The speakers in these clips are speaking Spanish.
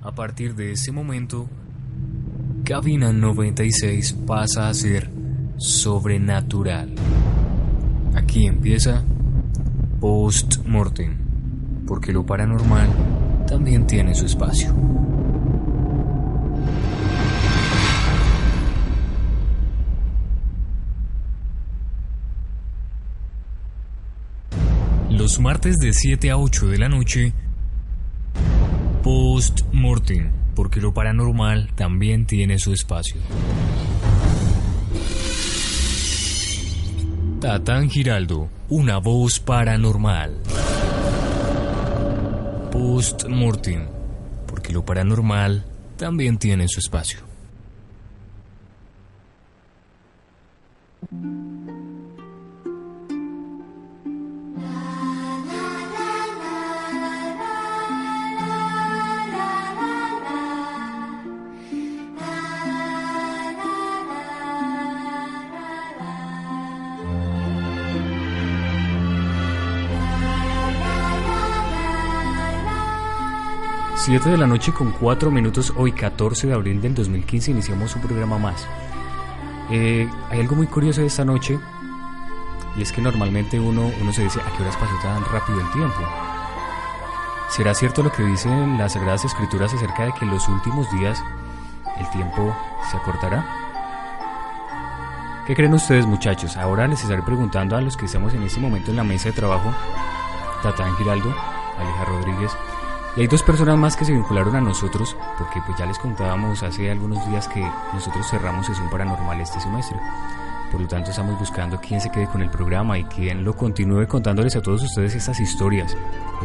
A partir de ese momento, Cabina 96 pasa a ser sobrenatural. Aquí empieza Post-Mortem, porque lo paranormal también tiene su espacio. Los martes de 7 a 8 de la noche, Post-Mortem, porque lo paranormal también tiene su espacio. Tatán Giraldo, una voz paranormal. Post-Mortem, porque lo paranormal también tiene su espacio. Siete de la noche con 4 minutos, hoy 14 de abril del 2015 iniciamos un programa más. Hay algo muy curioso de esta noche, y es que normalmente uno se dice, ¿a qué horas pasó tan rápido el tiempo? ¿Será cierto lo que dicen las Sagradas Escrituras acerca de que en los últimos días el tiempo se acortará? ¿Qué creen ustedes, muchachos? Ahora les estaré preguntando a los que estamos en este momento en la mesa de trabajo, Tatán Giraldo, Aleja Rodríguez. Y hay dos personas más que se vincularon a nosotros, porque pues ya les contábamos hace algunos días que nosotros cerramos Sesión Paranormal este semestre. Por lo tanto estamos buscando quién se quede con el programa y quién lo continúe contándoles a todos ustedes estas historias,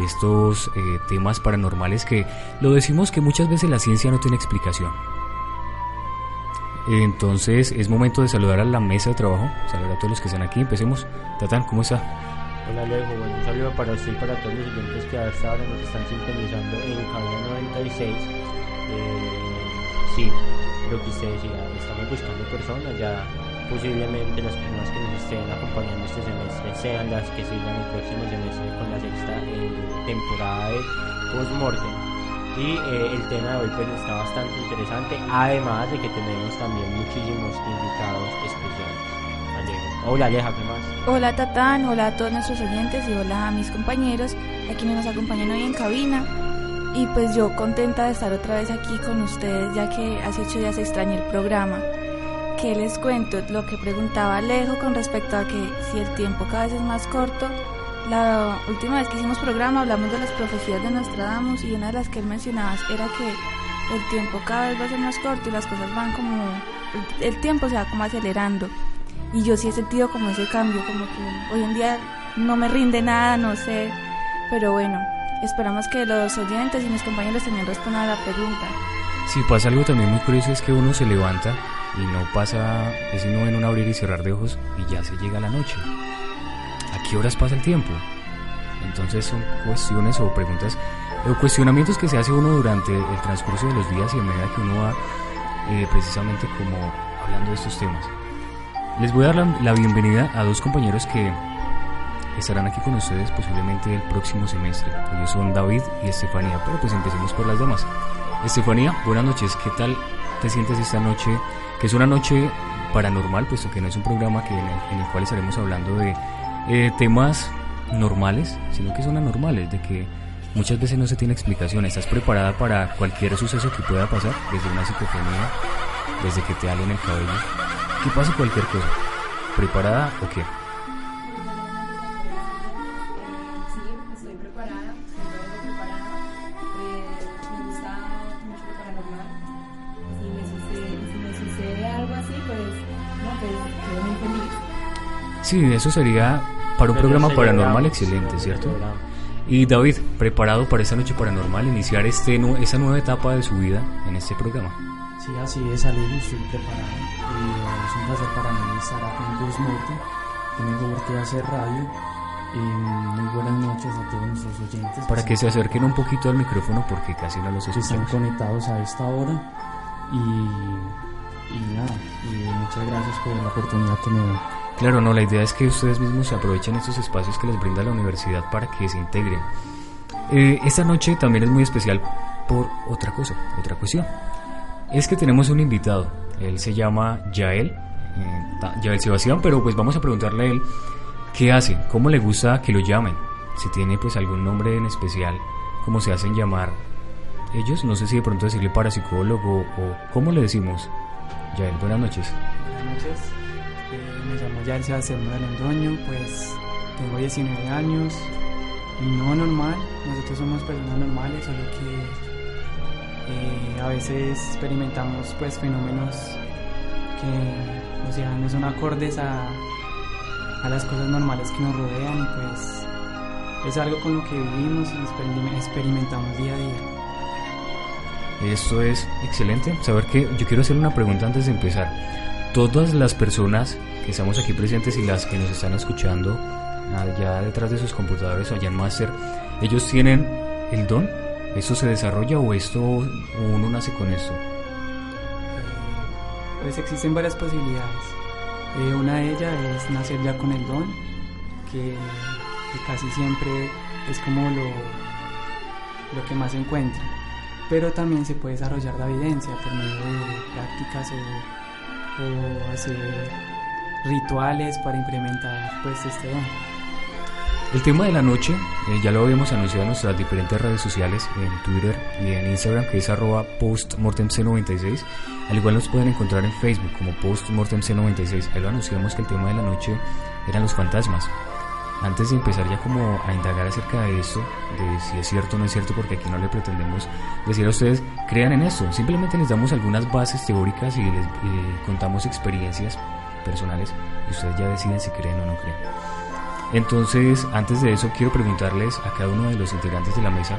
estos temas paranormales que lo decimos que muchas veces la ciencia no tiene explicación. Entonces es momento de saludar a la mesa de trabajo, saludar a todos los que están aquí. Empecemos. Tatán, ¿cómo está? Hola Alejo, bueno, un saludo para usted y para todos los oyentes que a esta hora nos están sintonizando en Cabina 96. Sí, lo que usted decía, estamos buscando personas, ya posiblemente las personas que nos estén acompañando este semestre sean las que sigan el próximo semestre con la sexta temporada de Post-Mortem. Y el tema de hoy pues está bastante interesante, además de que tenemos también muchísimos invitados especiales. Hola Aleja, ¿qué más? Hola Tatán, hola a todos nuestros oyentes y hola a mis compañeros a quienes nos acompañan hoy en cabina. Y pues yo contenta de estar otra vez aquí con ustedes, ya que hace 8 días extrañé el programa. ¿Qué les cuento? Lo que preguntaba Alejo con respecto a que si el tiempo cada vez es más corto. La última vez que hicimos programa hablamos de las profecías de Nostradamus y una de las que él mencionaba era que el tiempo cada vez va a ser más corto y las cosas van como... el tiempo se va como acelerando. Y yo sí he sentido como ese cambio, como que hoy en día no me rinde nada, no sé. Pero bueno, esperamos que los oyentes y mis compañeros también respondan a la pregunta. Sí, pasa algo también muy curioso, es que uno se levanta y no pasa, es sino en un abrir y cerrar de ojos y ya se llega la noche. ¿A qué horas pasa el tiempo? Entonces son cuestiones o preguntas o cuestionamientos que se hace uno durante el transcurso de los días y a medida que uno va precisamente como hablando de estos temas. Les voy a dar la bienvenida a dos compañeros que estarán aquí con ustedes posiblemente el próximo semestre. Ellos son David y Estefanía, pero pues empecemos por las damas. Estefanía, buenas noches. ¿Qué tal te sientes esta noche? Que es una noche paranormal, puesto que no es un programa en el cual estaremos hablando de temas normales, sino que son anormales, de que muchas veces no se tiene explicación. ¿Estás preparada para cualquier suceso que pueda pasar? Desde una psicofonía, desde que te halen el cabello, que pase cualquier cosa. ¿Preparada o qué? Sí, estoy preparada, siempre vengo preparada. Me gusta mucho lo paranormal. Si me sucede algo así, pues quedo muy feliz. Sí, eso sería para un programa paranormal excelente, ¿cierto? Y David, ¿preparado para esta noche paranormal, iniciar esa nueva etapa de su vida en este programa? Sí, así es, Alejo, estoy preparado. Es un placer para mí estar aquí en Post-Mortem. Tengo por qué hacer radio. Muy buenas noches a todos nuestros oyentes. Para que se acerquen un poquito al micrófono porque casi no los escuchamos. Están conectados a esta hora. Y nada, muchas gracias por la oportunidad que me dan. Claro, no, la idea es que ustedes mismos aprovechen estos espacios que les brinda la universidad para que se integren. Esta noche también es muy especial por otra cosa, otra cuestión. Es que tenemos un invitado, él se llama Yael Sebastián, pero pues vamos a preguntarle a él qué hace, cómo le gusta que lo llamen, si tiene pues algún nombre en especial, cómo se hacen llamar ellos, no sé si de pronto decirle parapsicólogo o cómo le decimos. Yael, buenas noches. Buenas noches, me llamo Yael Sebastián Londoño, pues tengo 19 años y no normal, nosotros somos personas normales, solo que a veces experimentamos pues fenómenos que o sea, no son acordes a las cosas normales que nos rodean y pues es algo con lo que vivimos y experimentamos día a día. Esto es excelente, saber que yo quiero hacer una pregunta antes de empezar. Todas las personas que estamos aquí presentes y las que nos están escuchando allá detrás de sus computadores o allá en Máster, ¿ellos tienen el don? ¿Esto se desarrolla o uno nace con esto? Pues existen varias posibilidades. Una de ellas es nacer ya con el don, que casi siempre es como lo que más se encuentra. Pero también se puede desarrollar la evidencia por medio de prácticas o hacer rituales para incrementar pues este don. El tema de la noche, ya lo habíamos anunciado en nuestras diferentes redes sociales, en Twitter y en Instagram, que es @postmortemc96. Al igual nos pueden encontrar en Facebook como postmortemc96. Ahí lo anunciamos que el tema de la noche eran los fantasmas. Antes de empezar ya como a indagar acerca de esto, de si es cierto o no es cierto, porque aquí no le pretendemos decir a ustedes, crean en esto. Simplemente les damos algunas bases teóricas y les contamos experiencias personales y ustedes ya deciden si creen o no creen. Entonces, antes de eso, quiero preguntarles a cada uno de los integrantes de la mesa,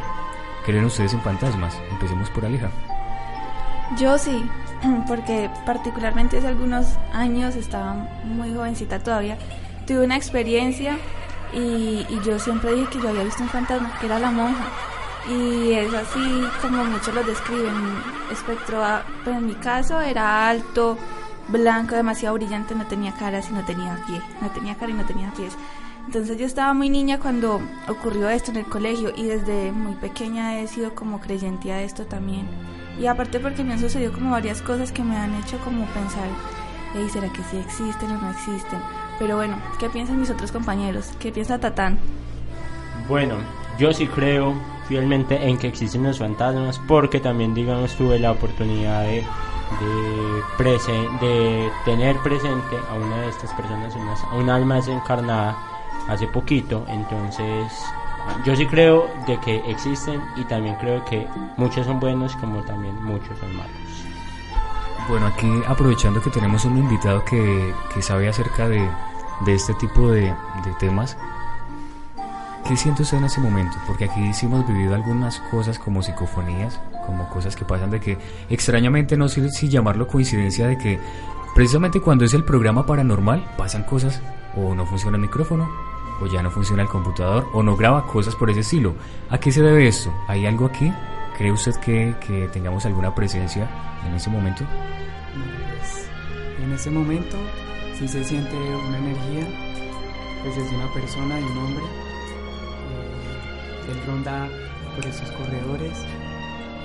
¿creen ustedes en fantasmas? Empecemos por Aleja. Yo sí, porque particularmente hace algunos años, estaba muy jovencita todavía, tuve una experiencia y yo siempre dije que yo había visto un fantasma, que era la monja. Y es así como muchos lo describen, espectro, pero en mi caso era alto, blanco, demasiado brillante, no tenía cara, y no tenía pie, no tenía cara y no tenía pies. Entonces yo estaba muy niña cuando ocurrió esto en el colegio y desde muy pequeña he sido como creyente a esto también. Y aparte porque me han sucedido como varias cosas que me han hecho como pensar, ¿será que sí existen o no existen? Pero bueno, ¿qué piensan mis otros compañeros? ¿Qué piensa Tatán? Bueno, yo sí creo fielmente en que existen los fantasmas porque también, digamos, tuve la oportunidad de tener presente a una de estas personas, a un alma desencarnada hace poquito. Entonces yo sí creo de que existen y también creo que muchos son buenos como también muchos son malos. Bueno, aquí aprovechando que tenemos un invitado que sabe acerca de este tipo de temas, ¿qué siente usted en ese momento? Porque aquí sí hemos vivido algunas cosas como psicofonías, como cosas que pasan de que extrañamente, no sé si llamarlo coincidencia, de que precisamente cuando es el programa paranormal pasan cosas, o no funciona el micrófono, o ya no funciona el computador, o no graba cosas por ese estilo. ¿A qué se debe esto? ¿Hay algo aquí? ¿Cree usted que tengamos alguna presencia en ese momento? Pues, en ese momento sí se siente una energía, pues es de una persona y un hombre. Él ronda por esos corredores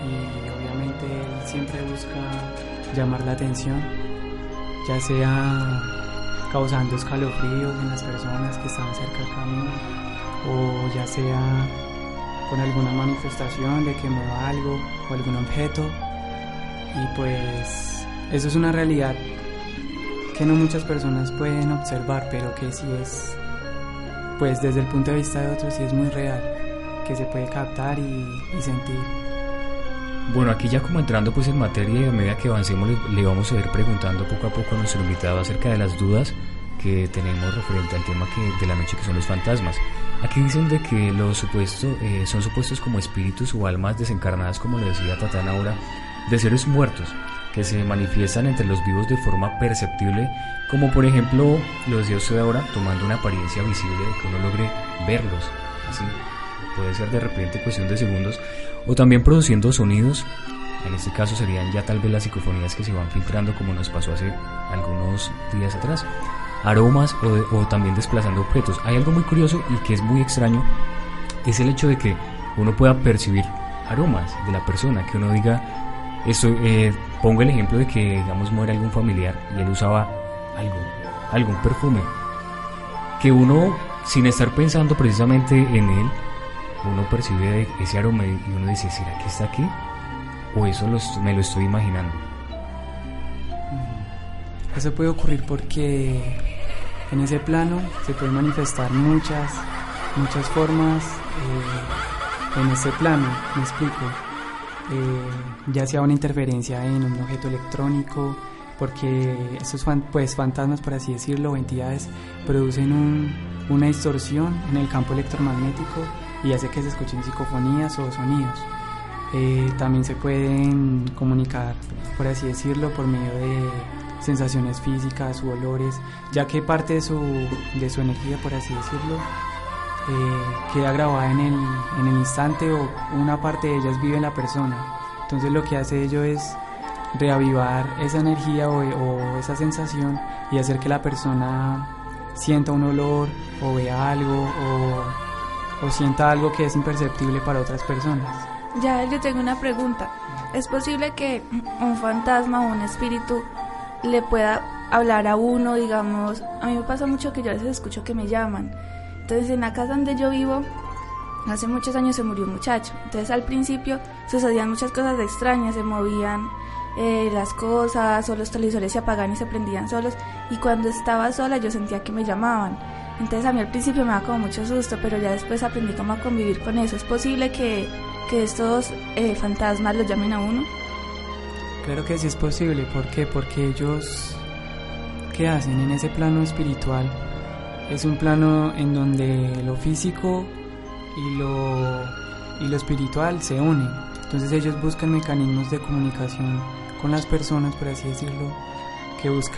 y obviamente él siempre busca llamar la atención, ya sea causando escalofríos en las personas que están cerca del camino o ya sea con alguna manifestación de que mueva algo o algún objeto. Y pues eso es una realidad que no muchas personas pueden observar, pero que sí es, pues desde el punto de vista de otros sí es muy real, que se puede captar y sentir. Bueno, aquí ya como entrando pues en materia, y a medida que avancemos le vamos a ir preguntando poco a poco a nuestro invitado acerca de las dudas que tenemos referente al tema de la noche, que son los fantasmas. Aquí dicen de que los supuestos son supuestos como espíritus o almas desencarnadas, como le decía Tatán ahora, de seres muertos que se manifiestan entre los vivos de forma perceptible, como por ejemplo lo decía usted ahora, tomando una apariencia visible de que uno logre verlos, así puede ser de repente cuestión de segundos, o también produciendo sonidos. En este caso serían ya tal vez las psicofonías que se van filtrando, como nos pasó hace algunos días atrás, aromas o también desplazando objetos. Hay algo muy curioso y que es muy extraño, es el hecho de que uno pueda percibir aromas de la persona, que uno diga, pongo el ejemplo de que, digamos, muere algún familiar y él usaba algún perfume, que uno, sin estar pensando precisamente en él, uno percibe ese aroma y uno dice, ¿será que está aquí? ¿O eso me lo estoy imaginando? Eso puede ocurrir porque en ese plano se pueden manifestar muchas formas en ese plano, me explico. Ya sea una interferencia en un objeto electrónico, porque estos fantasmas, por así decirlo, o entidades, producen una distorsión en el campo electromagnético y hace que se escuchen psicofonías o sonidos. También se pueden comunicar, por así decirlo, por medio de sensaciones físicas u olores, ya que parte de su energía, por así decirlo, queda grabada en el instante, o una parte de ellas vive en la persona. Entonces lo que hace ello es reavivar esa energía o esa sensación y hacer que la persona sienta un olor o vea algo o sienta algo que es imperceptible para otras personas. Ya, yo tengo una pregunta. ¿Es posible que un fantasma o un espíritu le pueda hablar a uno, digamos? A mí me pasa mucho que yo a veces escucho que me llaman. Entonces, en la casa donde yo vivo, hace muchos años se murió un muchacho. Entonces, al principio sucedían muchas cosas extrañas, se movían las cosas, o los televisores se apagaban y se prendían solos, y cuando estaba sola yo sentía que me llamaban. Entonces a mí al principio me daba como mucho susto, pero ya después aprendí cómo a convivir con eso. ¿Es posible que estos fantasmas los llamen a uno? Claro que sí es posible. ¿Por qué? Porque ellos, ¿qué hacen en ese plano espiritual? Es un plano en donde lo físico y lo espiritual se unen. Entonces ellos buscan mecanismos de comunicación con las personas, por así decirlo, ellos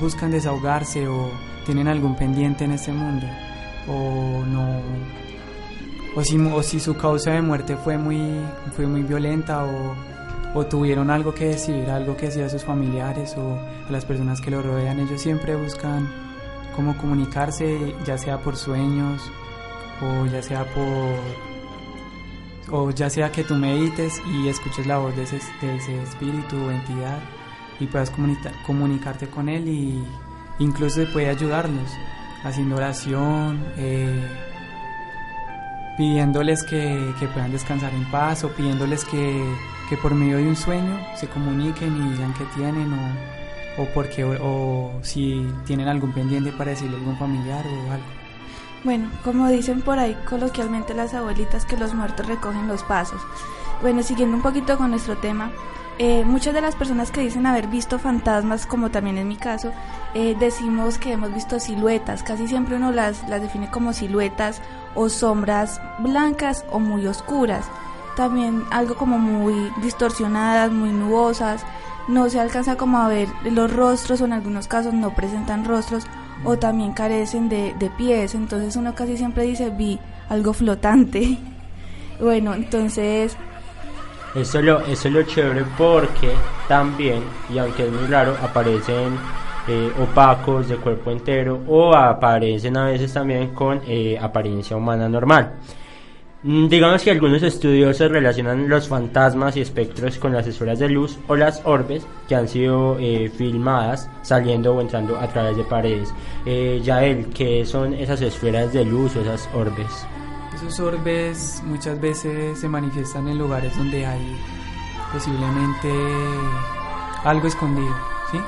buscan desahogarse, o tienen algún pendiente en este mundo, o si su causa de muerte fue muy violenta, o tuvieron algo que decir, algo que decir a sus familiares o a las personas que lo rodean. Ellos siempre buscan cómo comunicarse, ya sea por sueños, o ya sea que tú medites y escuches la voz de ese espíritu o entidad y puedas comunicarte con él, y incluso puede ayudarlos haciendo oración, pidiéndoles que puedan descansar en paz, o pidiéndoles que por medio de un sueño se comuniquen y digan qué tienen, o si tienen algún pendiente para decirle a algún familiar o algo. Bueno, como dicen por ahí coloquialmente las abuelitas, que los muertos recogen los pasos. Bueno, siguiendo un poquito con nuestro tema, muchas de las personas que dicen haber visto fantasmas, como también en mi caso, decimos que hemos visto siluetas. Casi siempre uno las define como siluetas o sombras blancas o muy oscuras. También algo como muy distorsionadas, muy nubosas. No se alcanza como a ver los rostros, o en algunos casos no presentan rostros, o también carecen de pies. Entonces uno casi siempre dice, vi algo flotante. Bueno, entonces eso es lo chévere, porque también, y aunque es muy raro, aparecen opacos de cuerpo entero, o aparecen a veces también con apariencia humana normal. Digamos que algunos estudiosos relacionan los fantasmas y espectros con las esferas de luz o las orbes que han sido filmadas saliendo o entrando a través de paredes. Yael, ¿qué son esas esferas de luz o esas orbes? Esos orbes muchas veces se manifiestan en lugares donde hay posiblemente algo escondido, ¿sí?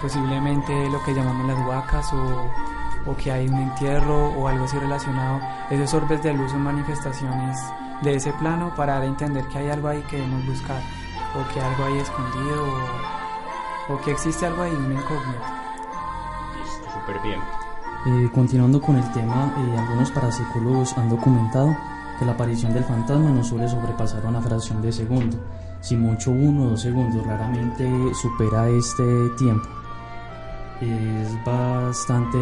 Posiblemente lo que llamamos las huacas, o que hay un entierro o algo así relacionado. Esos orbes de luz son manifestaciones de ese plano para dar a entender que hay algo ahí que debemos buscar, o que algo ahí escondido, o que existe algo ahí, un incógnito. Listo, súper bien. Continuando con el tema, algunos parapsicólogos han documentado que la aparición del fantasma no suele sobrepasar una fracción de segundo, si mucho 1 o 2 segundos, raramente supera este tiempo. Es bastante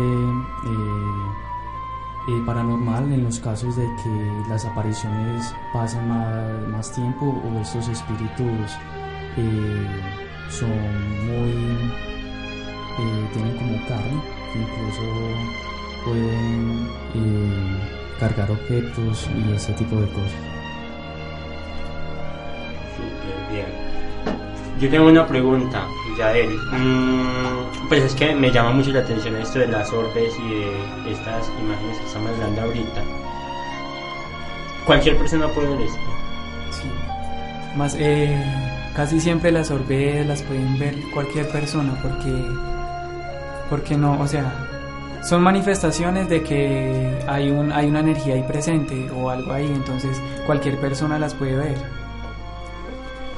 paranormal en los casos de que las apariciones pasan más tiempo, o estos espíritus son muy tienen como carne, incluso pueden cargar objetos y ese tipo de cosas. Bien. Yo tengo una pregunta, Yael. Pues es que me llama mucho la atención esto de las orbes y de estas imágenes que estamos hablando ahorita. ¿Cualquier persona puede ver esto? Sí. Más, casi siempre las orbes las pueden ver cualquier persona porque no, o sea, son manifestaciones de que hay una energía ahí presente o algo ahí, entonces cualquier persona las puede ver.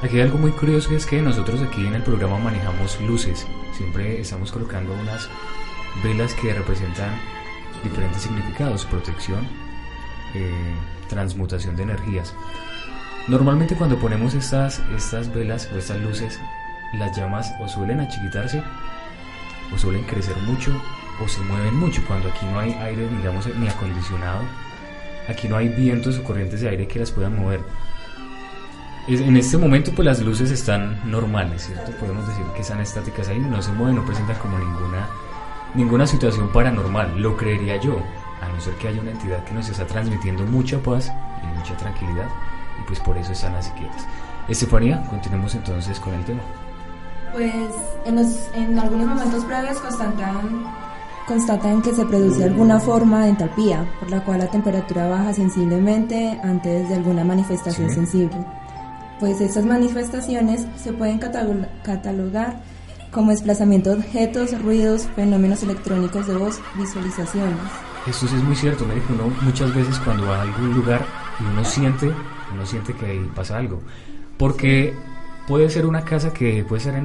Aquí hay algo muy curioso y es que nosotros aquí en el programa manejamos luces. Siempre estamos colocando unas velas que representan diferentes significados: protección, transmutación de energías. Normalmente cuando ponemos estas velas o estas luces, las llamas o suelen achiquitarse o suelen crecer mucho o se mueven mucho cuando aquí no hay aire, digamos, ni acondicionado. Aquí no hay vientos o corrientes de aire que las puedan mover. En este momento pues las luces están normales, ¿cierto? Podemos decir que están estáticas ahí, no se mueven, no presentan como ninguna situación paranormal, lo creería yo, a no ser que haya una entidad que nos está transmitiendo mucha paz y mucha tranquilidad, y pues por eso están así quietas. Estefanía, continuemos entonces con el tema. Pues en algunos momentos previos constatan que se produce alguna forma de entalpía, por la cual la temperatura baja sensiblemente antes de alguna manifestación sensible. Pues estas manifestaciones se pueden catalogar como desplazamiento de objetos, ruidos, fenómenos electrónicos de voz, visualizaciones. Esto sí es muy cierto, médico. Uno muchas veces cuando va a algún lugar y uno siente que ahí pasa algo, porque puede ser una casa que puede ser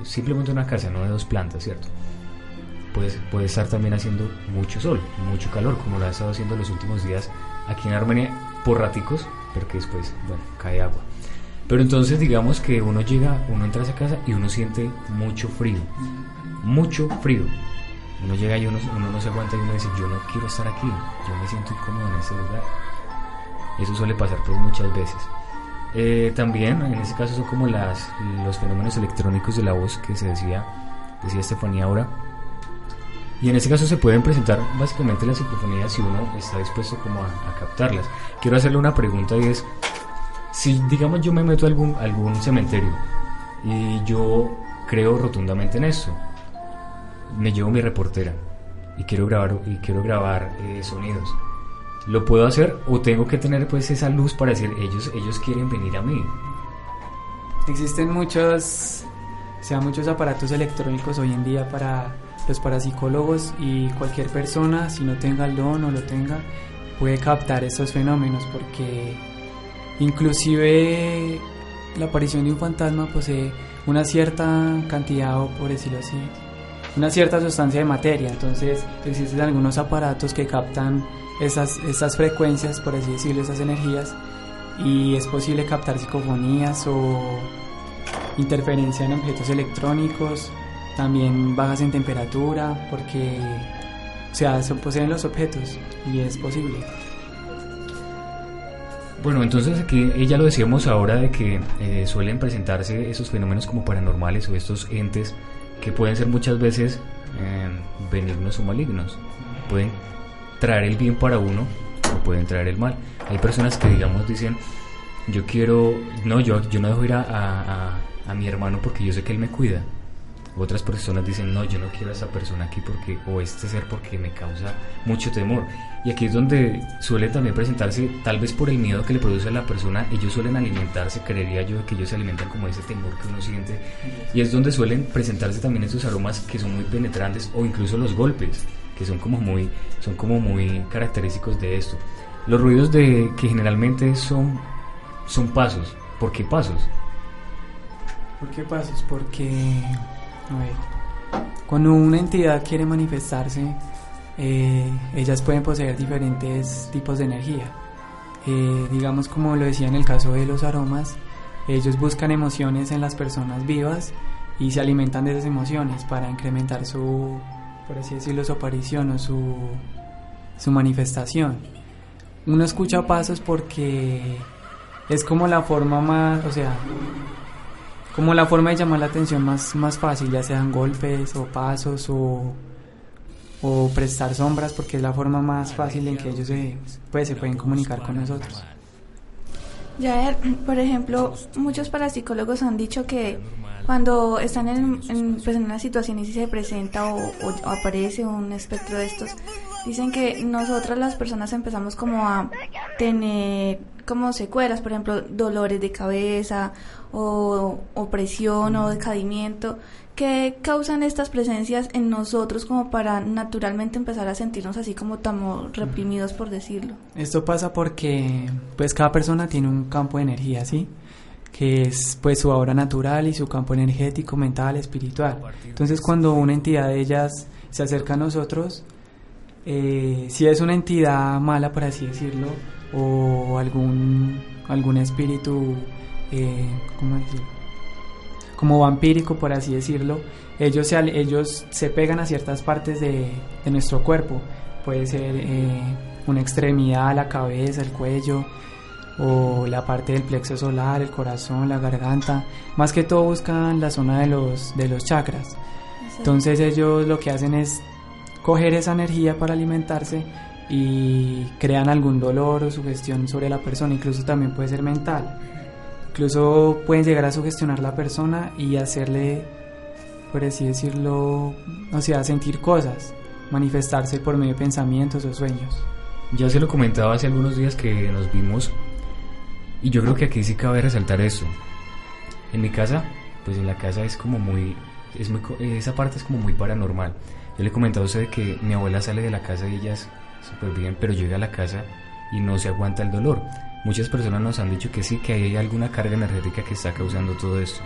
simplemente una casa, no de 2 plantas, ¿cierto? Puede estar también haciendo mucho sol, mucho calor, como lo ha estado haciendo los últimos días aquí en Armenia por raticos, pero que después, bueno, cae agua. Pero entonces digamos que uno entra a esa casa y uno siente mucho frío. Uno llega y uno no se aguanta y uno dice, yo no quiero estar aquí, yo me siento incómodo en este lugar. Eso suele pasar pues muchas veces. También en ese caso son como los fenómenos electrónicos de la voz que decía Estefanía ahora. Y en ese caso se pueden presentar básicamente las psicofonías si uno está dispuesto como a captarlas. Quiero hacerle una pregunta y es, si digamos yo me meto a algún cementerio y yo creo rotundamente en esto, me llevo mi reportera y quiero grabar sonidos, ¿lo puedo hacer o tengo que tener pues esa luz para decir ellos quieren venir a mí? Existen muchos aparatos electrónicos hoy en día para los parapsicólogos, y cualquier persona, si no tenga el don o lo tenga, puede captar estos fenómenos, porque inclusive la aparición de un fantasma posee una cierta cantidad, o por decirlo así, una cierta sustancia de materia. Entonces existen algunos aparatos que captan esas frecuencias, por así decirlo, esas energías, y es posible captar psicofonías o interferencia en objetos electrónicos, también bajas en temperatura, porque poseen los objetos y es posible. Bueno, entonces aquí ya lo decíamos ahora de que suelen presentarse esos fenómenos como paranormales o estos entes que pueden ser muchas veces benignos o malignos. Pueden traer el bien para uno o pueden traer el mal. Hay personas que digamos dicen, yo no dejo ir a mi hermano porque yo sé que él me cuida. Otras personas dicen, no, yo no quiero a esa persona aquí o este ser porque me causa mucho temor. Y aquí es donde suele también presentarse, tal vez por el miedo que le produce a la persona, ellos suelen alimentarse, creería yo, que ellos se alimentan como ese temor que uno siente. Y es donde suelen presentarse también esos aromas que son muy penetrantes, o incluso los golpes, que son como muy característicos de esto. Los ruidos que generalmente son pasos. ¿Por qué pasos? ¿Por qué pasos? Porque cuando una entidad quiere manifestarse, ellas pueden poseer diferentes tipos de energía. Digamos, como lo decía en el caso de los aromas, ellos buscan emociones en las personas vivas y se alimentan de esas emociones para incrementar por así decirlo, su aparición o su manifestación. Uno escucha pasos porque es como la forma más, como la forma de llamar la atención más fácil, ya sean golpes o pasos o prestar sombras, porque es la forma más fácil en que ellos se pueden comunicar con nosotros. Ya, por ejemplo, muchos parapsicólogos han dicho que cuando están pues en una situación y si se presenta o aparece un espectro de estos, dicen que nosotras las personas empezamos como a tener como secuelas, por ejemplo, dolores de cabeza o opresión o decaimiento, que causan estas presencias en nosotros como para naturalmente empezar a sentirnos así como tan reprimidos, por decirlo. Esto pasa porque pues cada persona tiene un campo de energía, ¿sí? Que es pues su aura natural y su campo energético, mental, espiritual. Entonces cuando una entidad de ellas se acerca a nosotros, si es una entidad mala, por así decirlo, o algún espíritu, ¿cómo decirlo? Como vampírico, por así decirlo, ellos se pegan a ciertas partes de nuestro cuerpo. Puede ser una extremidad, la cabeza, el cuello, o la parte del plexo solar, el corazón, la garganta. Más que todo buscan la zona de los chakras. Entonces ellos lo que hacen es coger esa energía para alimentarse y crean algún dolor o sugestión sobre la persona. Incluso también puede ser mental. Incluso pueden llegar a sugestionar a la persona y hacerle, por así decirlo, o sea, sentir cosas, manifestarse por medio de pensamientos o sueños. Ya se lo comentaba hace algunos días que nos vimos, y yo creo que aquí sí cabe resaltar esto. En mi casa, pues en la casa es como esa parte es como muy paranormal. Yo le he comentado a usted que mi abuela sale de la casa y ella es súper bien, pero llega a la casa y no se aguanta el dolor. Muchas personas nos han dicho que sí, que hay alguna carga energética que está causando todo esto.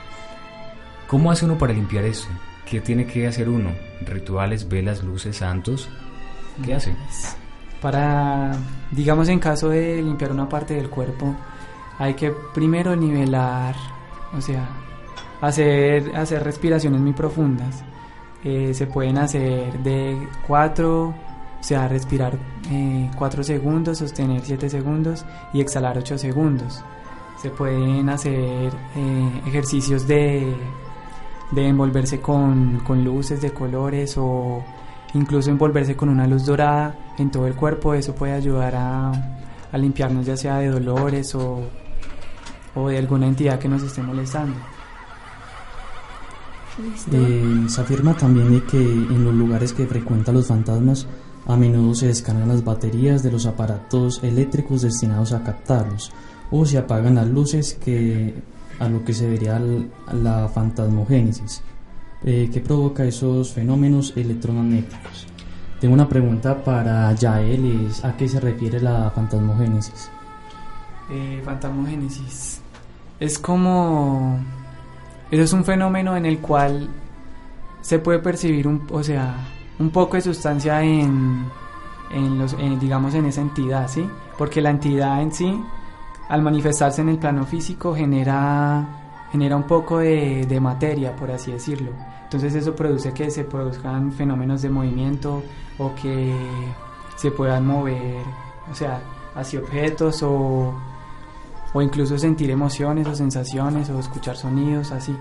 ¿Cómo hace uno para limpiar eso? ¿Qué tiene que hacer uno? ¿Rituales, velas, luces, santos? ¿Qué hace? Para, digamos, en caso de limpiar una parte del cuerpo, hay que primero nivelar, o sea, hacer respiraciones muy profundas. Se pueden hacer de 4, o sea, respirar 4 segundos, sostener 7 segundos y exhalar 8 segundos. Se pueden hacer ejercicios de envolverse con luces de colores o incluso envolverse con una luz dorada en todo el cuerpo. Eso puede ayudar a limpiarnos ya sea de dolores o de alguna entidad que nos esté molestando. Se afirma también de que en los lugares que frecuentan los fantasmas a menudo se descargan las baterías de los aparatos eléctricos destinados a captarlos, o se apagan las luces, a lo que se diría la fantasmogénesis, que provoca esos fenómenos electromagnéticos. Tengo una pregunta para Yael, ¿a qué se refiere la fantasmogénesis? Fantasmogénesis es como... Eso es un fenómeno en el cual se puede percibir un poco de sustancia digamos en esa entidad, ¿sí? Porque la entidad en sí, al manifestarse en el plano físico, genera un poco de materia, por así decirlo. Entonces eso produce que se produzcan fenómenos de movimiento o que se puedan mover, o sea, hacia objetos o incluso sentir emociones o sensaciones o escuchar sonidos, así.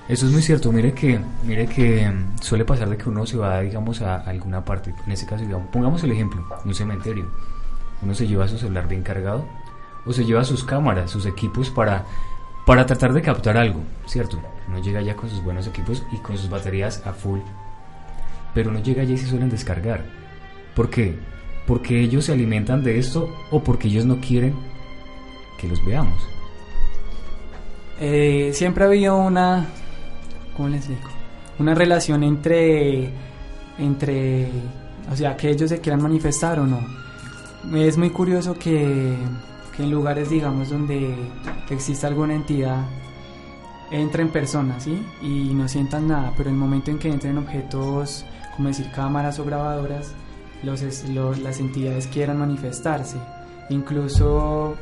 Eso es muy cierto. Mire que suele pasar de que uno se va, digamos, a alguna parte. En este caso, digamos, pongamos el ejemplo, un cementerio. Uno se lleva su celular bien cargado o se lleva sus cámaras, sus equipos para tratar de captar algo, ¿cierto? Uno llega ya con sus buenos equipos y con sus baterías a full, pero uno llega allí y se suelen descargar. ¿Por qué? ¿Porque ellos se alimentan de esto o porque ellos no quieren que los veamos? Siempre ha habido una relación entre, o sea, que ellos se quieran manifestar o no. Es muy curioso que en lugares, digamos, donde exista alguna entidad, entren personas, ¿sí? Y no sientan nada, pero el momento en que entren objetos, como decir cámaras o grabadoras, las entidades quieran manifestarse. Incluso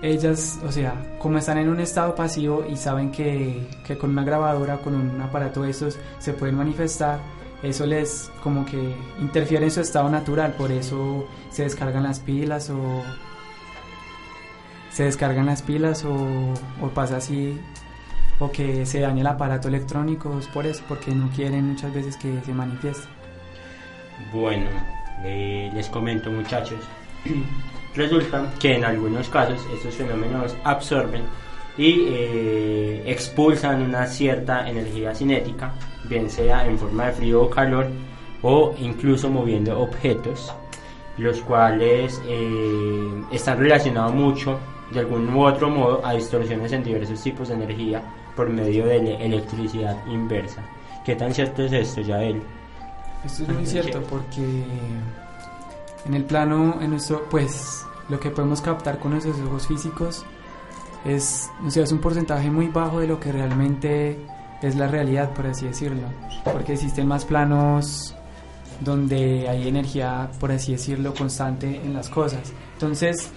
ellas, o sea, como están en un estado pasivo y saben que con una grabadora, con un aparato de estos se pueden manifestar, eso les como que interfiere en su estado natural, por eso se descargan las pilas o pasa así, o que se daña el aparato electrónico, es por eso, porque no quieren muchas veces que se manifieste. Bueno, les comento, muchachos, resulta que en algunos casos estos fenómenos absorben y expulsan una cierta energía cinética, bien sea en forma de frío o calor, o incluso moviendo objetos, los cuales están relacionados mucho de algún u otro modo a distorsiones en diversos tipos de energía por medio de la electricidad inversa. ¿Qué tan cierto es esto, Yael? Esto es muy cierto porque en el plano, en nuestro, pues lo que podemos captar con nuestros ojos físicos es, o sea, es un porcentaje muy bajo de lo que realmente es la realidad, por así decirlo, porque existen más planos donde hay energía, por así decirlo, constante en las cosas. Entonces,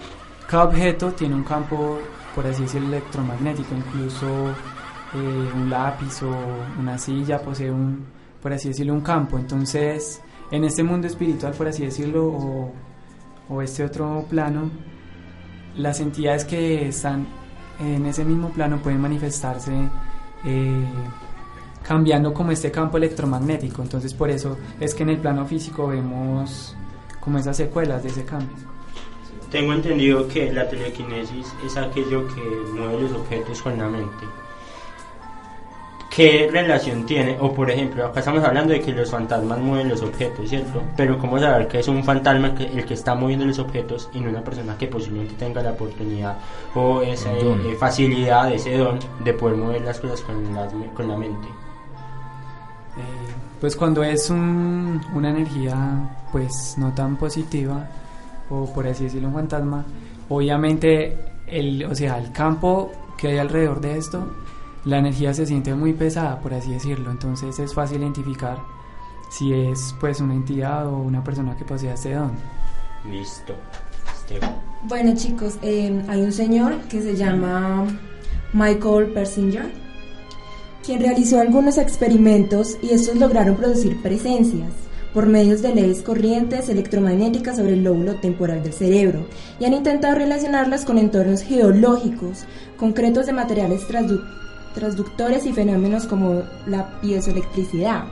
cada objeto tiene un campo, por así decirlo, electromagnético. Incluso un lápiz o una silla posee por así decirlo, un campo. Entonces, en este mundo espiritual, por así decirlo, o este otro plano, las entidades que están en ese mismo plano pueden manifestarse cambiando como este campo electromagnético. Entonces, por eso es que en el plano físico vemos como esas secuelas de ese cambio. Tengo entendido que la telequinesis es aquello que mueve los objetos con la mente. ¿Qué relación tiene? O por ejemplo, acá estamos hablando de que los fantasmas mueven los objetos, ¿cierto? Pero ¿cómo saber que es un fantasma el que está moviendo los objetos y no una persona que posiblemente tenga la oportunidad o esa facilidad, ese don de poder mover las cosas con la mente? Pues cuando es una energía pues no tan positiva, o por así decirlo, un fantasma, obviamente el campo que hay alrededor de esto, la energía se siente muy pesada, por así decirlo. Entonces es fácil identificar si es pues una entidad o una persona que posea este don. Listo. Esteban. Bueno, chicos, hay un señor que se llama Michael Persinger, quien realizó algunos experimentos y estos lograron producir presencias por medios de leves corrientes electromagnéticas sobre el lóbulo temporal del cerebro, y han intentado relacionarlas con entornos geológicos concretos de materiales transductores y fenómenos como la piezoelectricidad.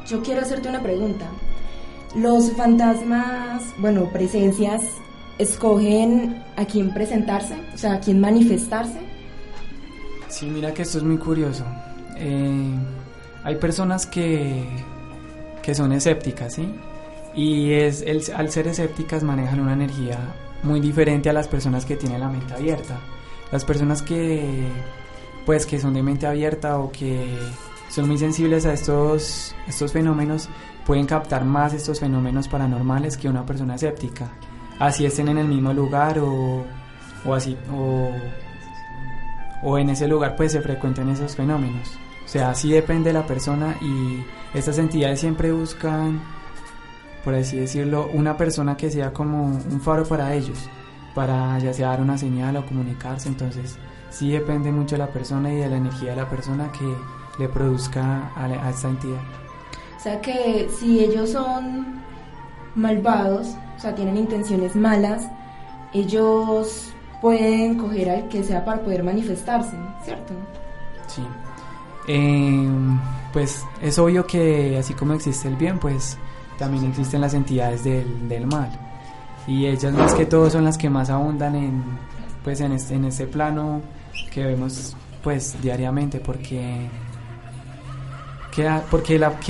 Yo quiero hacerte una pregunta. ¿Los fantasmas, presencias, escogen a quién presentarse? O sea, a quién manifestarse. Sí, mira que esto es muy curioso. Hay personas que son escépticas, ¿sí? Y al ser escépticas manejan una energía muy diferente a las personas que tienen la mente abierta. Las personas que son de mente abierta o que son muy sensibles a estos fenómenos pueden captar más estos fenómenos paranormales que una persona escéptica, así estén en el mismo lugar o en ese lugar pues se frecuentan esos fenómenos. O sea, sí depende de la persona, y estas entidades siempre buscan, por así decirlo, una persona que sea como un faro para ellos, para ya sea dar una señal o comunicarse. Entonces sí depende mucho de la persona y de la energía de la persona que le produzca a esta entidad. O sea que si ellos son malvados, o sea, tienen intenciones malas, ellos pueden coger al que sea para poder manifestarse, ¿cierto? Sí. Pues es obvio que así como existe el bien, pues también existen las entidades del mal, y ellas más que todo son las que más abundan en este plano que vemos pues diariamente, porque ¿qué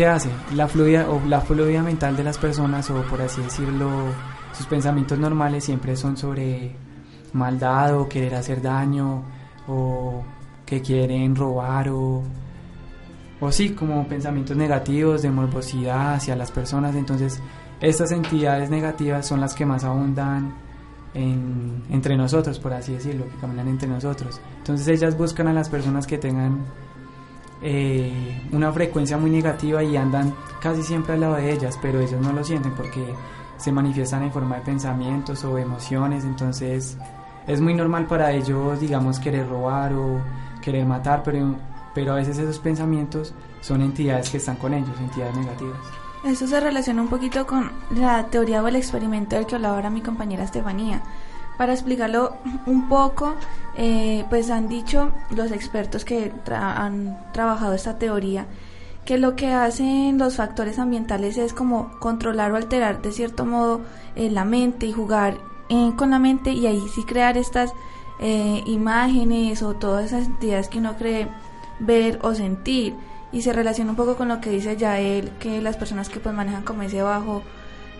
hace? La fluidez mental de las personas, o por así decirlo, sus pensamientos normales siempre son sobre maldad o querer hacer daño, o que quieren robar, o sí, como pensamientos negativos de morbosidad hacia las personas. Entonces estas entidades negativas son las que más abundan entre nosotros, por así decirlo, que caminan entre nosotros. Entonces ellas buscan a las personas que tengan una frecuencia muy negativa y andan casi siempre al lado de ellas, pero ellos no lo sienten porque se manifiestan en forma de pensamientos o emociones. Entonces es muy normal para ellos, digamos, querer robar o querer matar, pero a veces esos pensamientos son entidades que están con ellos, entidades negativas. Eso se relaciona un poquito con la teoría o el experimento del que hablaba ahora mi compañera Estefanía. Para explicarlo un poco, pues han dicho los expertos que han trabajado esta teoría, que lo que hacen los factores ambientales es como controlar o alterar de cierto modo la mente y jugar con la mente y ahí sí crear estas imágenes o todas esas entidades que uno cree ver o sentir, y se relaciona un poco con lo que dice Yael, que las personas que pues manejan como ese bajo,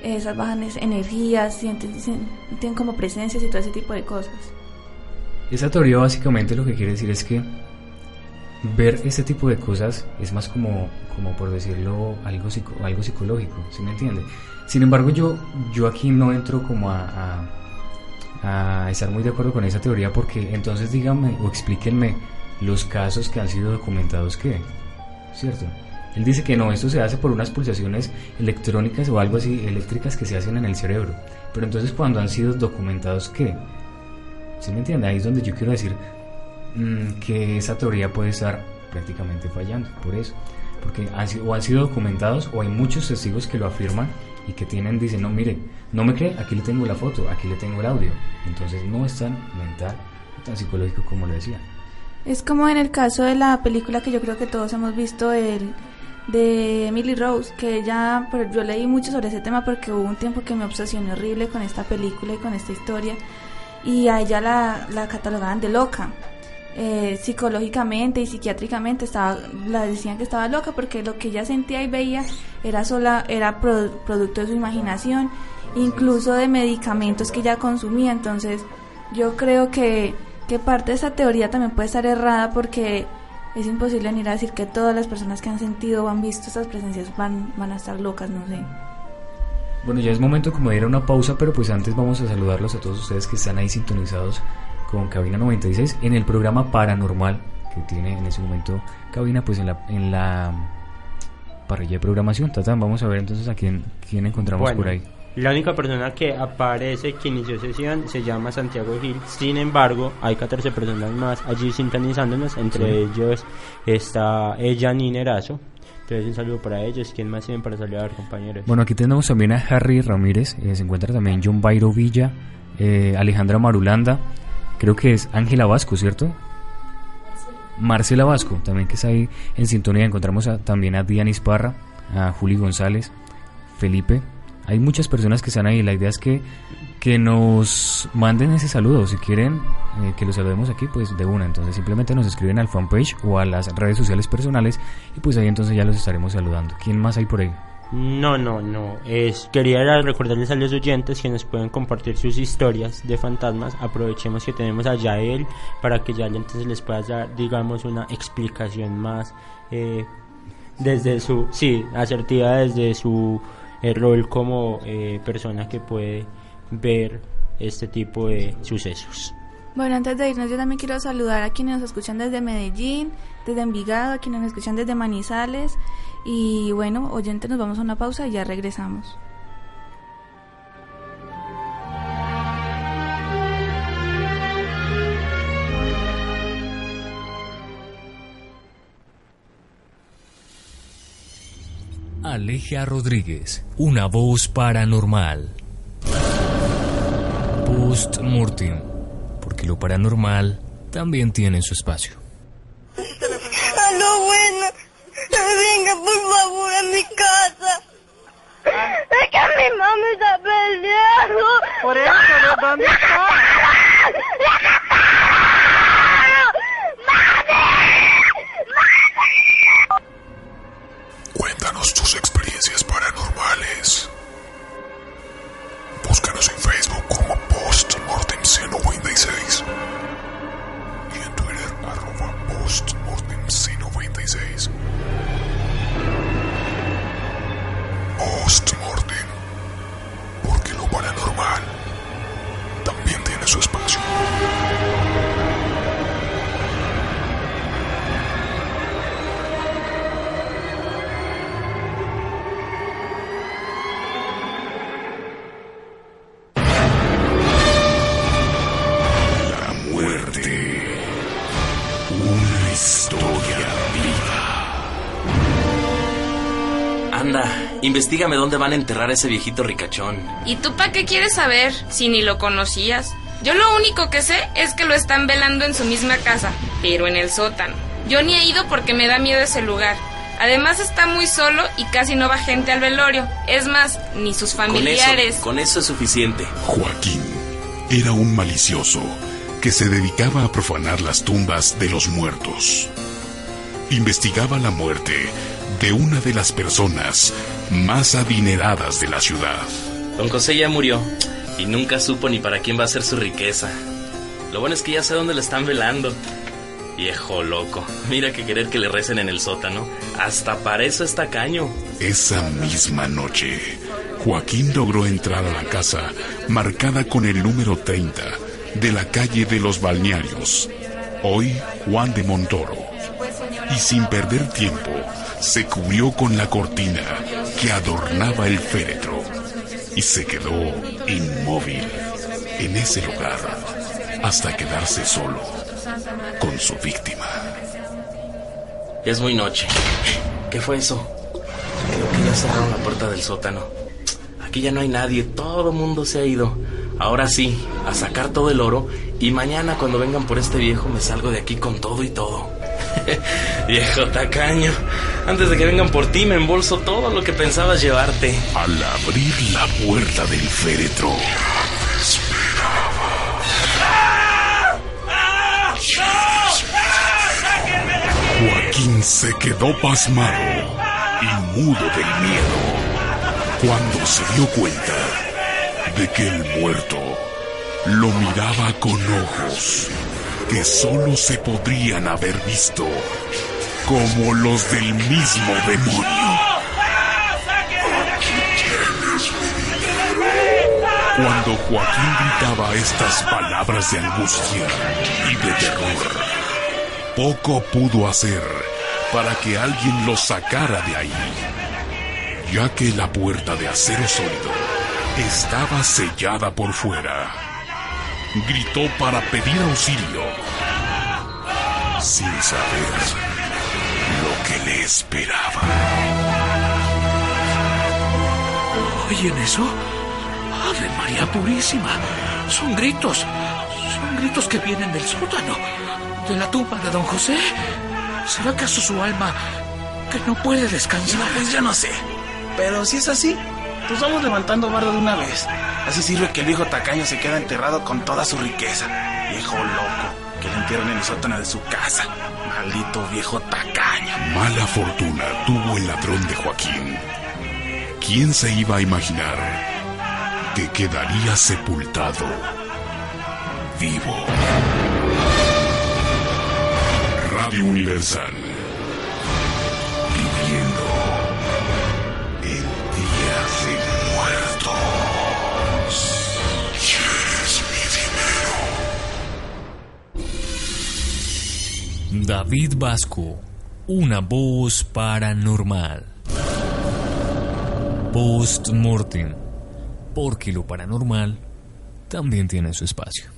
esas bajas energías, sienten como presencias y todo ese tipo de cosas. Esa teoría básicamente lo que quiere decir es que ver este tipo de cosas es más como por decirlo, algo psicológico, ¿sí me entiende? Sin embargo, yo aquí no entro como a estar muy de acuerdo con esa teoría, porque entonces díganme o explíquenme los casos que han sido documentados, ¿qué? ¿Cierto? Él dice que no, esto se hace por unas pulsaciones electrónicas o algo así, eléctricas, que se hacen en el cerebro. Pero entonces, cuando han sido documentados, ¿qué? ¿Sí me entiende? Ahí es donde yo quiero decir que esa teoría puede estar prácticamente fallando, por eso. Porque han sido documentados, o hay muchos testigos que lo afirman y que dicen, no, mire, no me cree, aquí le tengo la foto, aquí le tengo el audio. Entonces no es tan mental, tan psicológico como lo decía. Es como en el caso de la película que yo creo que todos hemos visto, de Emily Rose, que yo leí mucho sobre ese tema porque hubo un tiempo que me obsesioné horrible con esta película y con esta historia, y a ella la catalogaban de loca. Psicológicamente y psiquiátricamente la decían que estaba loca, porque lo que ella sentía y veía era producto de su imaginación, incluso de medicamentos que ella consumía. Entonces yo creo que parte de esa teoría también puede estar errada, porque es imposible venir a decir que todas las personas que han sentido o han visto estas presencias van a estar locas, no sé. Bueno, ya es momento como de ir a una pausa, pero pues antes vamos a saludarlos a todos ustedes que están ahí sintonizados con Cabina 96 en el programa paranormal que tiene en ese momento Cabina, pues en la parrilla de programación. Tatán, vamos a ver entonces a quién encontramos por ahí. La única persona que aparece que inició sesión se llama Santiago Gil. Sin embargo, hay 14 personas más allí sintonizándonos. Entre ellos está Janine Erazo. Entonces un saludo para ellos. ¿Quién más tienen para saludar, compañeros? Bueno, aquí tenemos también a Harry Ramírez. Se encuentra también John Bairo Villa, Alejandra Marulanda. Creo que es Ángela Vasco, ¿cierto? Marcela Vasco, también, que está ahí en sintonía. Encontramos también a Dianis Parra, a Juli González, Felipe. Hay muchas personas que están ahí. La idea es que nos manden ese saludo. Si quieren que los saludemos aquí, pues de una. Entonces simplemente nos escriben al fanpage o a las redes sociales personales, y pues ahí entonces ya los estaremos saludando. ¿Quién más hay por ahí? No. Quería recordarles a los oyentes que nos pueden compartir sus historias de fantasmas. Aprovechemos que tenemos a Yael para que Yael entonces les pueda dar, digamos, una explicación más desde su asertiva, desde su rol como persona que puede ver este tipo de sucesos. Bueno, antes de irnos, yo también quiero saludar a quienes nos escuchan desde Medellín, desde Envigado, a quienes nos escuchan desde Manizales. Y bueno, oyentes, nos vamos a una pausa y ya regresamos. Aleja Rodríguez, una voz paranormal. Post-mortem, porque lo paranormal también tiene su espacio. Aló, bueno, venga por favor a mi casa. Es que mi mamá está peleando. Por eso, ¿dónde está? Cuéntanos tus experiencias paranormales. Búscanos en Facebook como Postmortem C96 y en Twitter @Postmortem C96. Postmortem, porque lo paranormal también tiene su espacio. Investígame dónde van a enterrar a ese viejito ricachón. ¿Y tú para qué quieres saber si ni lo conocías? Yo lo único que sé es que lo están velando en su misma casa, pero en el sótano. Yo ni he ido porque me da miedo ese lugar. Además está muy solo y casi no va gente al velorio. Es más, ni sus familiares. Con eso es suficiente. Joaquín, era un malicioso que se dedicaba a profanar las tumbas de los muertos. Investigaba la muerte de una de las personas más adineradas de la ciudad. Don José ya murió y nunca supo ni para quién va a ser su riqueza. Lo bueno es que ya sé dónde lo están velando. Viejo loco, mira que querer que le recen en el sótano. Hasta para eso es tacaño. Esa misma noche, Joaquín logró entrar a la casa marcada con el número 30 de la calle de los Balnearios, hoy Juan de Montoro, y sin perder tiempo se cubrió con la cortina que adornaba el féretro y se quedó inmóvil en ese lugar hasta quedarse solo con su víctima. Es muy noche. ¿Qué fue eso? Creo que ya cerraron la puerta del sótano. Aquí ya no hay nadie, todo mundo se ha ido. Ahora sí, a sacar todo el oro, y mañana cuando vengan por este viejo me salgo de aquí con todo y todo. Viejo tacaño, antes de que vengan por ti me embolso todo lo que pensabas llevarte. Al abrir la puerta del féretro, Joaquín se quedó pasmado y mudo del miedo cuando se dio cuenta de que el muerto lo miraba con ojos que solo se podrían haber visto como los del mismo demonio. Cuando Joaquín gritaba estas palabras de angustia y de terror, poco pudo hacer para que alguien lo sacara de ahí, ya que la puerta de acero sólido estaba sellada por fuera. Gritó para pedir auxilio, sin saber lo que le esperaba. ¿Oyen eso? ¡Ave María Purísima! Son gritos que vienen del sótano, de la tumba de don José. ¿Será acaso su alma que no puede descansar? Pues yo no sé, pero si es así, pues vamos levantando bardo de una vez. Así sirve que el viejo tacaño se queda enterrado con toda su riqueza. Viejo loco, que le entierran en el sótano de su casa. Maldito viejo tacaño. Mala fortuna tuvo el ladrón de Joaquín. ¿Quién se iba a imaginar que quedaría sepultado vivo? Radio Universal, viviendo en días de muertos. ¿Quieres mi dinero? David Vasco, una voz paranormal. Post-mortem, porque lo paranormal también tiene su espacio.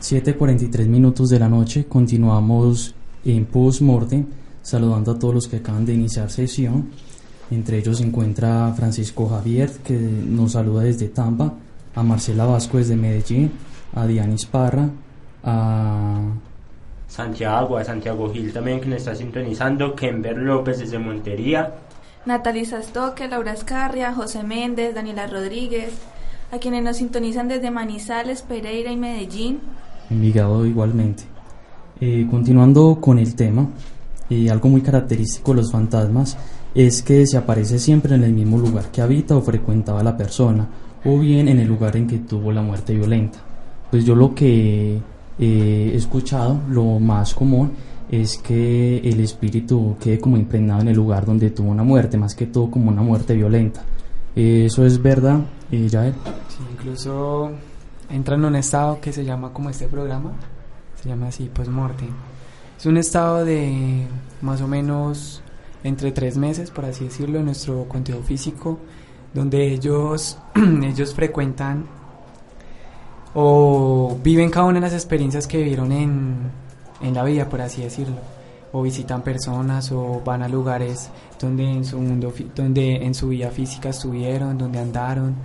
(7:43 de la noche). Continuamos en Post-Mortem, saludando a todos los que acaban de iniciar sesión. Entre ellos se encuentra Francisco Javier, que nos saluda desde Tampa, a Marcela Vasco desde Medellín, a Dianis Parra, a Santiago Gil también, que nos está sintonizando, Kember López desde Montería, Natalie Sastoque, Laura Escarria, José Méndez, Daniela Rodríguez, a quienes nos sintonizan desde Manizales, Pereira y Medellín. Envigado igualmente. Continuando con el tema, algo muy característico de los fantasmas es que se aparece siempre en el mismo lugar que habita o frecuentaba la persona, o bien en el lugar en que tuvo la muerte violenta. Pues yo lo que he escuchado, lo más común es que el espíritu quede como impregnado en el lugar donde tuvo una muerte, más que todo como una muerte violenta. ¿Eso es verdad, Yael? Sí, incluso entra en un estado que se llama, como este programa, se llama así, post-mortem. Es un estado de más o menos entre 3 meses, por así decirlo, en nuestro conteo físico, donde ellos frecuentan o viven cada una de las experiencias que vivieron en la vida, por así decirlo, o visitan personas o van a lugares donde en su vida física estuvieron, donde andaron,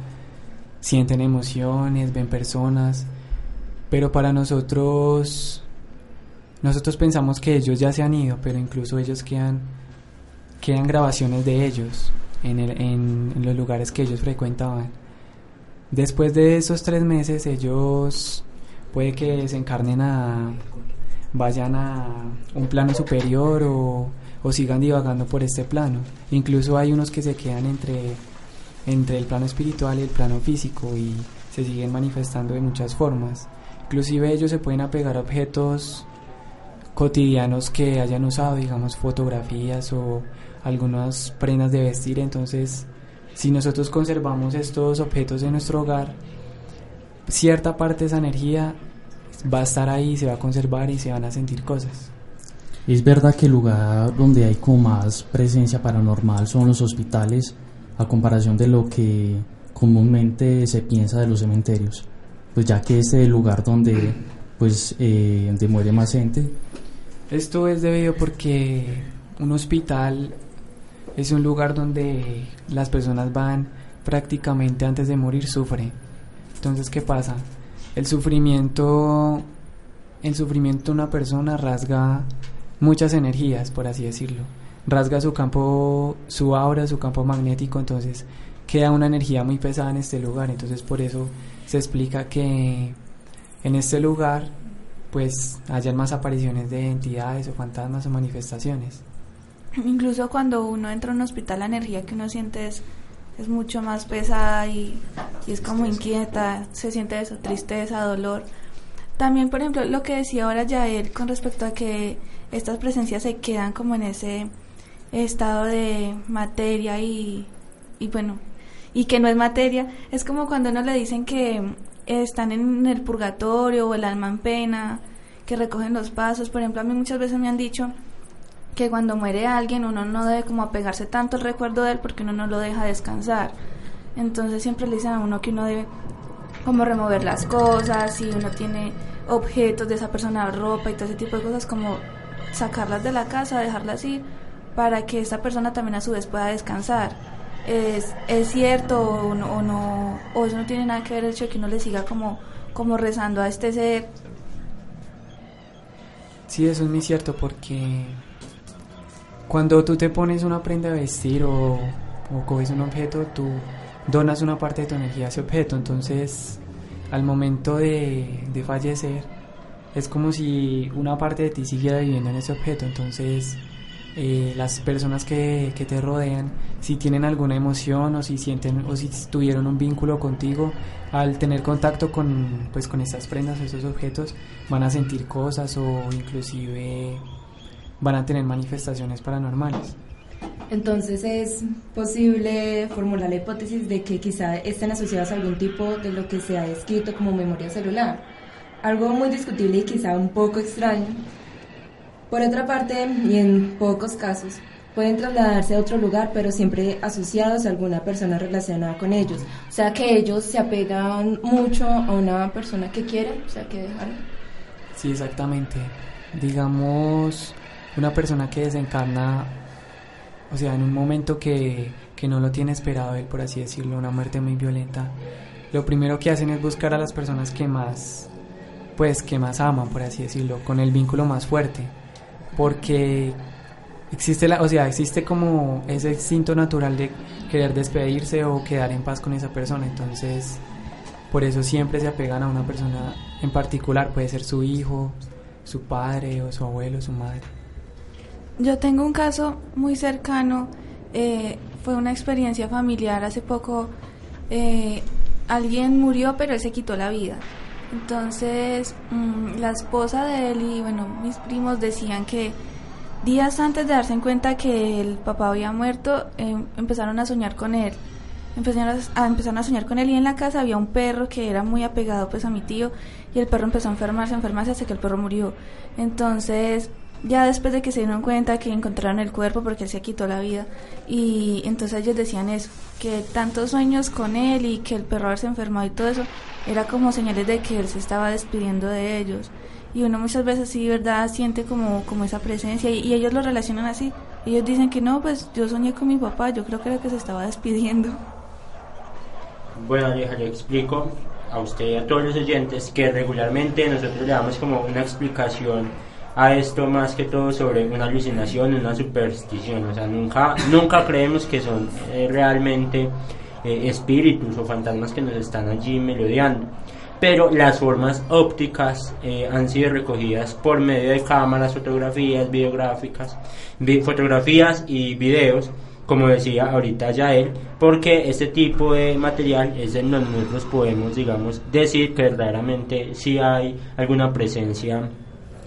sienten emociones, ven personas, pero para nosotros pensamos que ellos ya se han ido, pero incluso ellos quedan grabaciones de ellos en los lugares que ellos frecuentaban. Después de esos 3 meses, ellos puede que desencarnen vayan a un plano superior o sigan divagando por este plano. Incluso hay unos que se quedan entre el plano espiritual y el plano físico y se siguen manifestando de muchas formas. Inclusive ellos se pueden apegar a objetos cotidianos que hayan usado, digamos fotografías o algunas prendas de vestir. Entonces, si nosotros conservamos estos objetos en nuestro hogar, cierta parte de esa energía va a estar ahí, se va a conservar y se van a sentir cosas. Es verdad que el lugar donde hay como más presencia paranormal son los hospitales, a comparación de lo que comúnmente se piensa de los cementerios, pues ya que este es el lugar donde donde muere más gente. Esto es debido porque un hospital es un lugar donde las personas van prácticamente antes de morir, sufren. Entonces, ¿qué pasa? El sufrimiento de una persona rasga muchas energías, por así decirlo. Rasga su campo, su aura, su campo magnético, entonces queda una energía muy pesada en este lugar. Entonces, por eso se explica que en este lugar pues hayan más apariciones de entidades o fantasmas o manifestaciones. Incluso cuando uno entra a un hospital, la energía que uno siente es mucho más pesada y es como inquieta, se siente eso, tristeza, dolor. También, por ejemplo, lo que decía ahora Yael con respecto a que estas presencias se quedan como en ese estado de materia y bueno, y que no es materia, es como cuando uno le dicen que están en el purgatorio o el alma en pena, que recogen los pasos. Por ejemplo, a mí muchas veces me han dicho que cuando muere alguien uno no debe como apegarse tanto al recuerdo de él porque uno no lo deja descansar. Entonces siempre le dicen a uno que uno debe como remover las cosas, si uno tiene objetos de esa persona, ropa y todo ese tipo de cosas, como sacarlas de la casa, dejarlas así, para que esta persona también a su vez pueda descansar. ¿Es cierto o no, o eso no tiene nada que ver el hecho de que uno le siga como rezando a este ser? Sí, eso es muy cierto, porque cuando tú te pones una prenda de vestir o coges un objeto, tú donas una parte de tu energía a ese objeto. Entonces, al momento de fallecer, es como si una parte de ti siguiera viviendo en ese objeto. Entonces, las personas que te rodean, si tienen alguna emoción o si sienten o si tuvieron un vínculo contigo, al tener contacto con estas prendas o esos objetos, van a sentir cosas o inclusive van a tener manifestaciones paranormales. Entonces es posible formular la hipótesis de que quizá estén asociadas a algún tipo de lo que se ha descrito como memoria celular, algo muy discutible y quizá un poco extraño. Por otra parte, y en pocos casos, pueden trasladarse a otro lugar, pero siempre asociados a alguna persona relacionada con ellos. O sea, que ellos se apegan mucho a una persona que quieren, o sea, que dejan. Sí, exactamente. Digamos, una persona que desencarna, o sea, en un momento que no lo tiene esperado él, por así decirlo, una muerte muy violenta, lo primero que hacen es buscar a las personas que más aman, por así decirlo, con el vínculo más fuerte, porque existe como ese instinto natural de querer despedirse o quedar en paz con esa persona. Entonces, por eso siempre se apegan a una persona en particular, puede ser su hijo, su padre o su abuelo, su madre. Yo tengo un caso muy cercano, fue una experiencia familiar. Hace poco alguien murió, pero él se quitó la vida. Entonces la esposa de él y mis primos decían que días antes de darse cuenta que el papá había muerto, empezaron a soñar con él. Empezaron a soñar con él, y en la casa había un perro que era muy apegado a mi tío, y el perro empezó a enfermarse hasta que el perro murió. Entonces ya después de que se dieron cuenta que encontraron el cuerpo porque él se quitó la vida, y entonces ellos decían eso, que tantos sueños con él y que el perro haberse enfermado y todo eso era como señales de que él se estaba despidiendo de ellos, y uno muchas veces sí, verdad, siente como esa presencia, y ellos lo relacionan así. Ellos dicen que no, pues yo soñé con mi papá, yo creo que era que se estaba despidiendo. Bueno, Aleja, le explico a usted y a todos los oyentes que regularmente nosotros le damos como una explicación a esto, más que todo sobre una alucinación, una superstición. O sea, nunca creemos que son realmente espíritus o fantasmas que nos están allí merodeando. Pero las formas ópticas han sido recogidas por medio de cámaras, fotografías, fotografías y videos, como decía ahorita Yael, porque este tipo de material es en donde nosotros podemos, digamos, decir que verdaderamente sí hay alguna presencia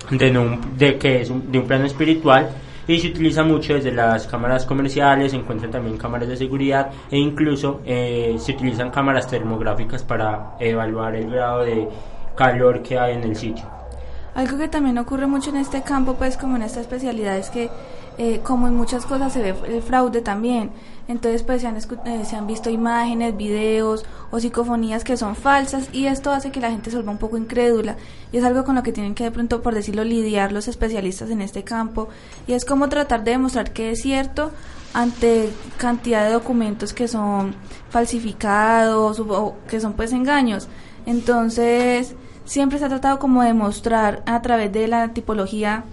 de un plano espiritual, y se utiliza mucho desde las cámaras comerciales. Se encuentran también cámaras de seguridad, e incluso se utilizan cámaras termográficas para evaluar el grado de calor que hay en el sitio. Algo que también ocurre mucho en este campo, pues como en esta especialidad, es que como en muchas cosas se ve el fraude también. Entonces pues se han visto imágenes, videos o psicofonías que son falsas, y esto hace que la gente se vuelva un poco incrédula, y es algo con lo que tienen que, de pronto, por decirlo, lidiar los especialistas en este campo, y es como tratar de demostrar que es cierto ante cantidad de documentos que son falsificados o que son pues engaños. Entonces siempre se ha tratado como de mostrar a través de la tipología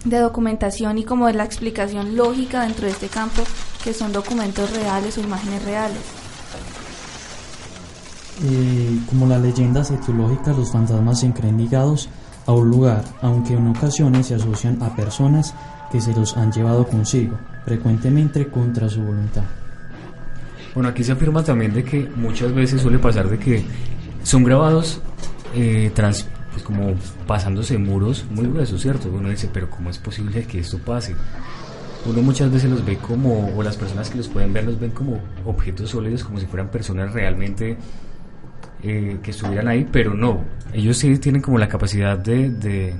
de documentación y como de la explicación lógica dentro de este campo, que son documentos reales o imágenes reales. Como las leyendas etiológicas, los fantasmas se creen ligados a un lugar, aunque en ocasiones se asocian a personas que se los han llevado consigo, frecuentemente contra su voluntad. Bueno, aquí se afirma también de que muchas veces suele pasar de que son grabados pues como pasándose muros muy gruesos, ¿cierto? Uno dice, pero ¿cómo es posible que esto pase? Uno muchas veces los ve como, o las personas que los pueden ver los ven como objetos sólidos, como si fueran personas realmente que estuvieran ahí, pero no. Ellos sí tienen como la capacidad de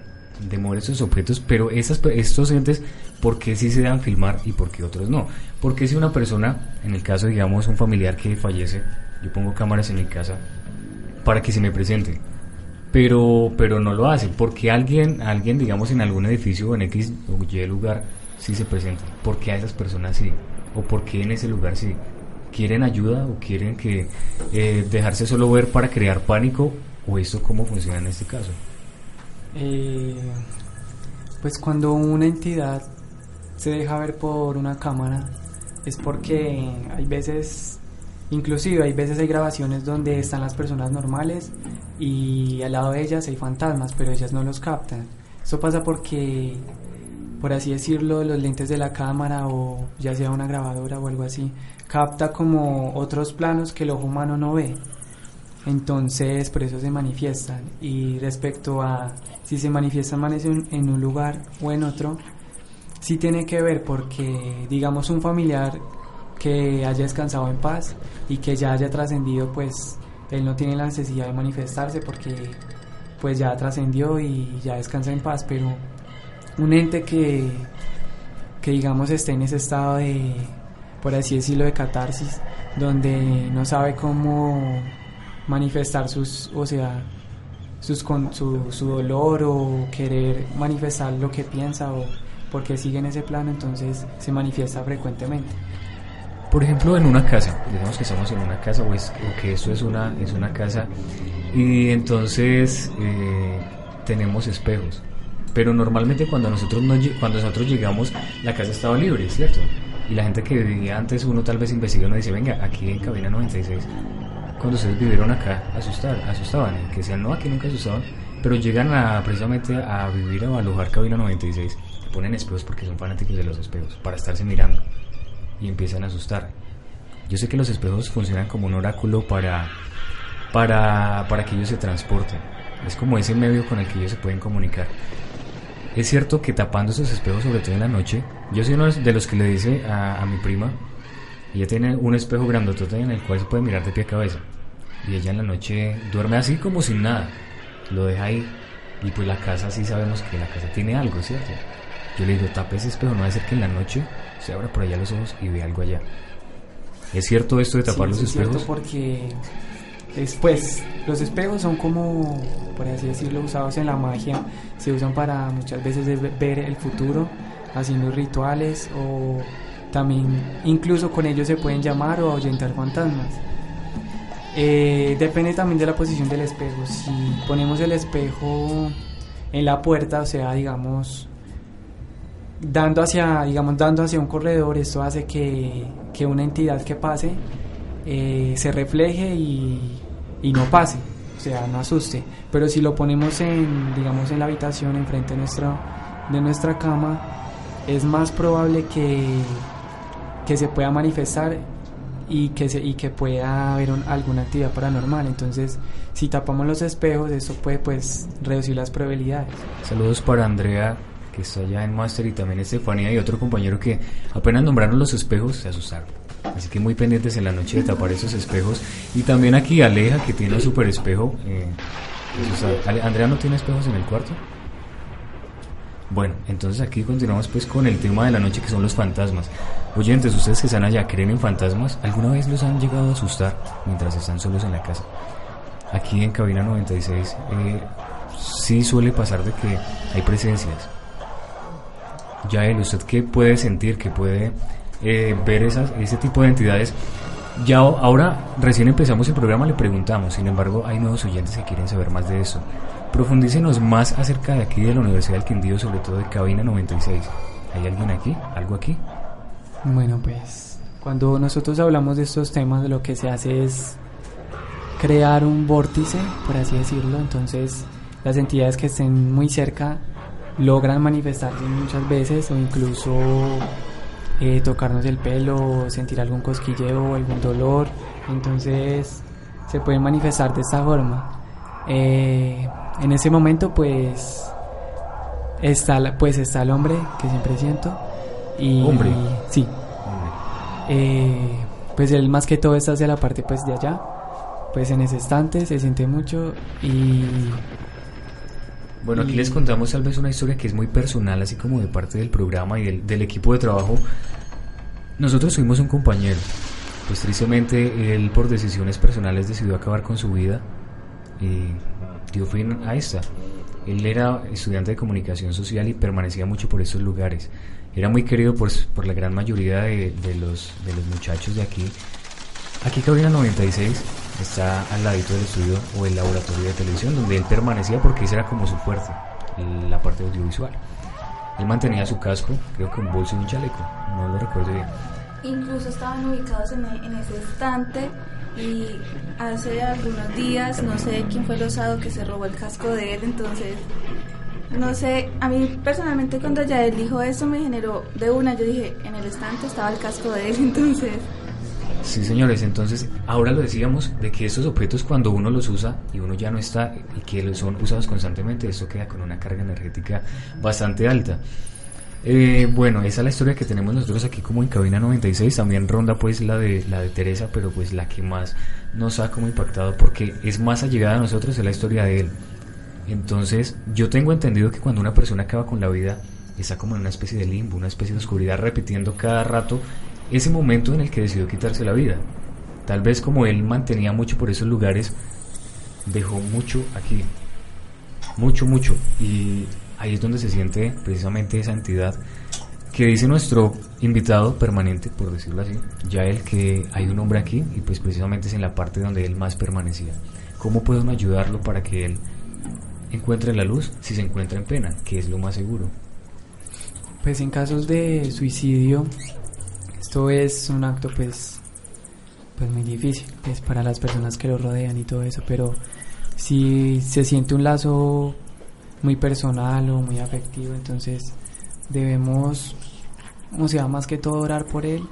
mover esos objetos, pero estos entes, ¿por qué sí se dan filmar y por qué otros no? Porque si una persona, en el caso, digamos, un familiar que fallece, yo pongo cámaras en mi casa para que se me presente, pero no lo hace, porque alguien, digamos, en algún edificio o en X o Y lugar sí se presenta. ¿Por qué a esas personas sí? ¿O por qué en ese lugar sí? ¿Quieren ayuda o quieren que dejarse solo ver para crear pánico? ¿O esto cómo funciona en este caso? Pues cuando una entidad se deja ver por una cámara es porque hay veces hay grabaciones donde están las personas normales y al lado de ellas hay fantasmas, pero ellas no los captan. Eso pasa porque, por así decirlo, los lentes de la cámara, o ya sea una grabadora o algo así, capta como otros planos que el ojo humano no ve. Entonces por eso se manifiestan. Y respecto a si se manifiestan en un lugar o en otro, sí tiene que ver, porque digamos un familiar que haya descansado en paz y que ya haya trascendido, pues él no tiene la necesidad de manifestarse porque pues ya trascendió y ya descansa en paz. Pero un ente que digamos esté en ese estado de, por así decirlo, de catarsis, donde no sabe cómo manifestar su dolor o querer manifestar lo que piensa, o porque sigue en ese plano, entonces se manifiesta frecuentemente. Por ejemplo, en una casa, digamos que estamos en una casa, o que esto es una casa, y entonces tenemos espejos, pero normalmente cuando nosotros llegamos, la casa estaba libre, ¿cierto? Y la gente que vivía antes, uno tal vez investiga, uno dice, venga, aquí en Cabina 96, cuando ustedes vivieron acá, asustaban, que decían, no, aquí nunca asustaban, pero llegan precisamente a vivir, a alojar Cabina 96, ponen espejos porque son fanáticos de los espejos, para estarse mirando, y empiezan a asustar. Yo sé que los espejos funcionan como un oráculo para que ellos se transporten. Es como ese medio con el que ellos se pueden comunicar. Es cierto que tapando esos espejos, sobre todo en la noche, yo soy uno de los que le dice a mi prima, ella tiene un espejo grandotote en el cual se puede mirar de pie a cabeza, y ella en la noche duerme así como sin nada, lo deja ahí, y pues la casa, sí sabemos que la casa tiene algo, ¿cierto? Yo le digo, tape ese espejo, no va a ser que en la noche se abra por allá los ojos y vea algo allá. ¿Es cierto esto de tapar los espejos? Es cierto, porque después los espejos son como, por así decirlo, usados en la magia. Se usan para muchas veces ver el futuro, haciendo rituales, o también incluso con ellos se pueden llamar o ahuyentar fantasmas. Depende también de la posición del espejo. Si ponemos el espejo en la puerta, o sea, digamos dando hacia un corredor, esto hace que una entidad que pase se refleje y no pase, o sea, no asuste. Pero si lo ponemos en la habitación enfrente de nuestra cama, es más probable que se pueda manifestar y que pueda haber alguna actividad paranormal. Entonces, si tapamos los espejos, eso puede pues reducir las probabilidades. Saludos para Andrea, que está allá en Máster, y también Estefanía y otro compañero que apenas nombraron los espejos se asustaron. Así que muy pendientes en la noche de tapar esos espejos. Y también aquí Aleja, que tiene un super espejo. Andrea no tiene espejos en el cuarto. Bueno, entonces aquí continuamos pues con el tema de la noche, que son los fantasmas. Oyentes, ustedes que están allá, ¿creen en fantasmas? ¿Alguna vez los han llegado a asustar mientras están solos en la casa? Aquí en Cabina 96 sí suele pasar de que hay presencias. Yael, ¿usted qué puede sentir, qué puede ver ese tipo de entidades? Ya ahora, recién empezamos el programa, le preguntamos, sin embargo hay nuevos oyentes que quieren saber más de eso. Profundícenos más acerca de aquí, de la Universidad del Quindío, sobre todo de Cabina 96. ¿Hay alguien aquí? ¿Algo aquí? Bueno, pues cuando nosotros hablamos de estos temas, lo que se hace es crear un vórtice, por así decirlo. Entonces las entidades que estén muy cerca logran manifestarse muchas veces, o incluso tocarnos el pelo, sentir algún cosquilleo, algún dolor. Entonces se pueden manifestar de esta forma. En ese momento pues está el hombre que siempre siento. ¿Hombre? Sí. Pues él más que todo está hacia la parte pues de allá, pues en ese estante se siente mucho. Y bueno, aquí les contamos tal vez una historia que es muy personal, así como de parte del programa y del equipo de trabajo. Nosotros tuvimos un compañero, pues tristemente él por decisiones personales decidió acabar con su vida y dio fin a esta. Él era estudiante de comunicación social y permanecía mucho por estos lugares. Era muy querido por la gran mayoría de los muchachos de aquí. Aquí Cabina 96 está al ladito del estudio o el laboratorio de televisión, donde él permanecía porque ese era como su fuerte, la parte audiovisual. Él mantenía su casco, creo que un bolso y un chaleco, no lo recuerdo bien. Incluso estaban ubicados en ese estante, y hace algunos días, no sé quién fue el osado que se robó el casco de él. Entonces, no sé, a mí personalmente cuando ya él dijo eso me generó de una, yo dije, en el estante estaba el casco de él, entonces... Sí, señores, entonces ahora lo decíamos de que estos objetos, cuando uno los usa y uno ya no está y que son usados constantemente, esto queda con una carga energética bastante alta. Bueno, esa es la historia que tenemos nosotros aquí como en Cabina 96. También ronda pues la de Teresa, pero pues la que más nos ha como impactado porque es más allegada a nosotros, es la historia de él. Entonces yo tengo entendido que cuando una persona acaba con la vida está como en una especie de limbo, una especie de oscuridad, repitiendo cada rato ese momento en el que decidió quitarse la vida. Tal vez como él mantenía mucho por esos lugares, dejó mucho aquí, mucho, y ahí es donde se siente precisamente esa entidad que dice nuestro invitado permanente, por decirlo así, Yael, que hay un hombre aquí y pues precisamente es en la parte donde él más permanecía. ¿Cómo puede uno ayudarlo para que él encuentre la luz si se encuentra en pena, que es lo más seguro? Pues en casos de suicidio, esto es un acto pues muy difícil, pues para las personas que lo rodean y todo eso, pero si se siente un lazo muy personal o muy afectivo, entonces debemos, o sea, más que todo orar por él,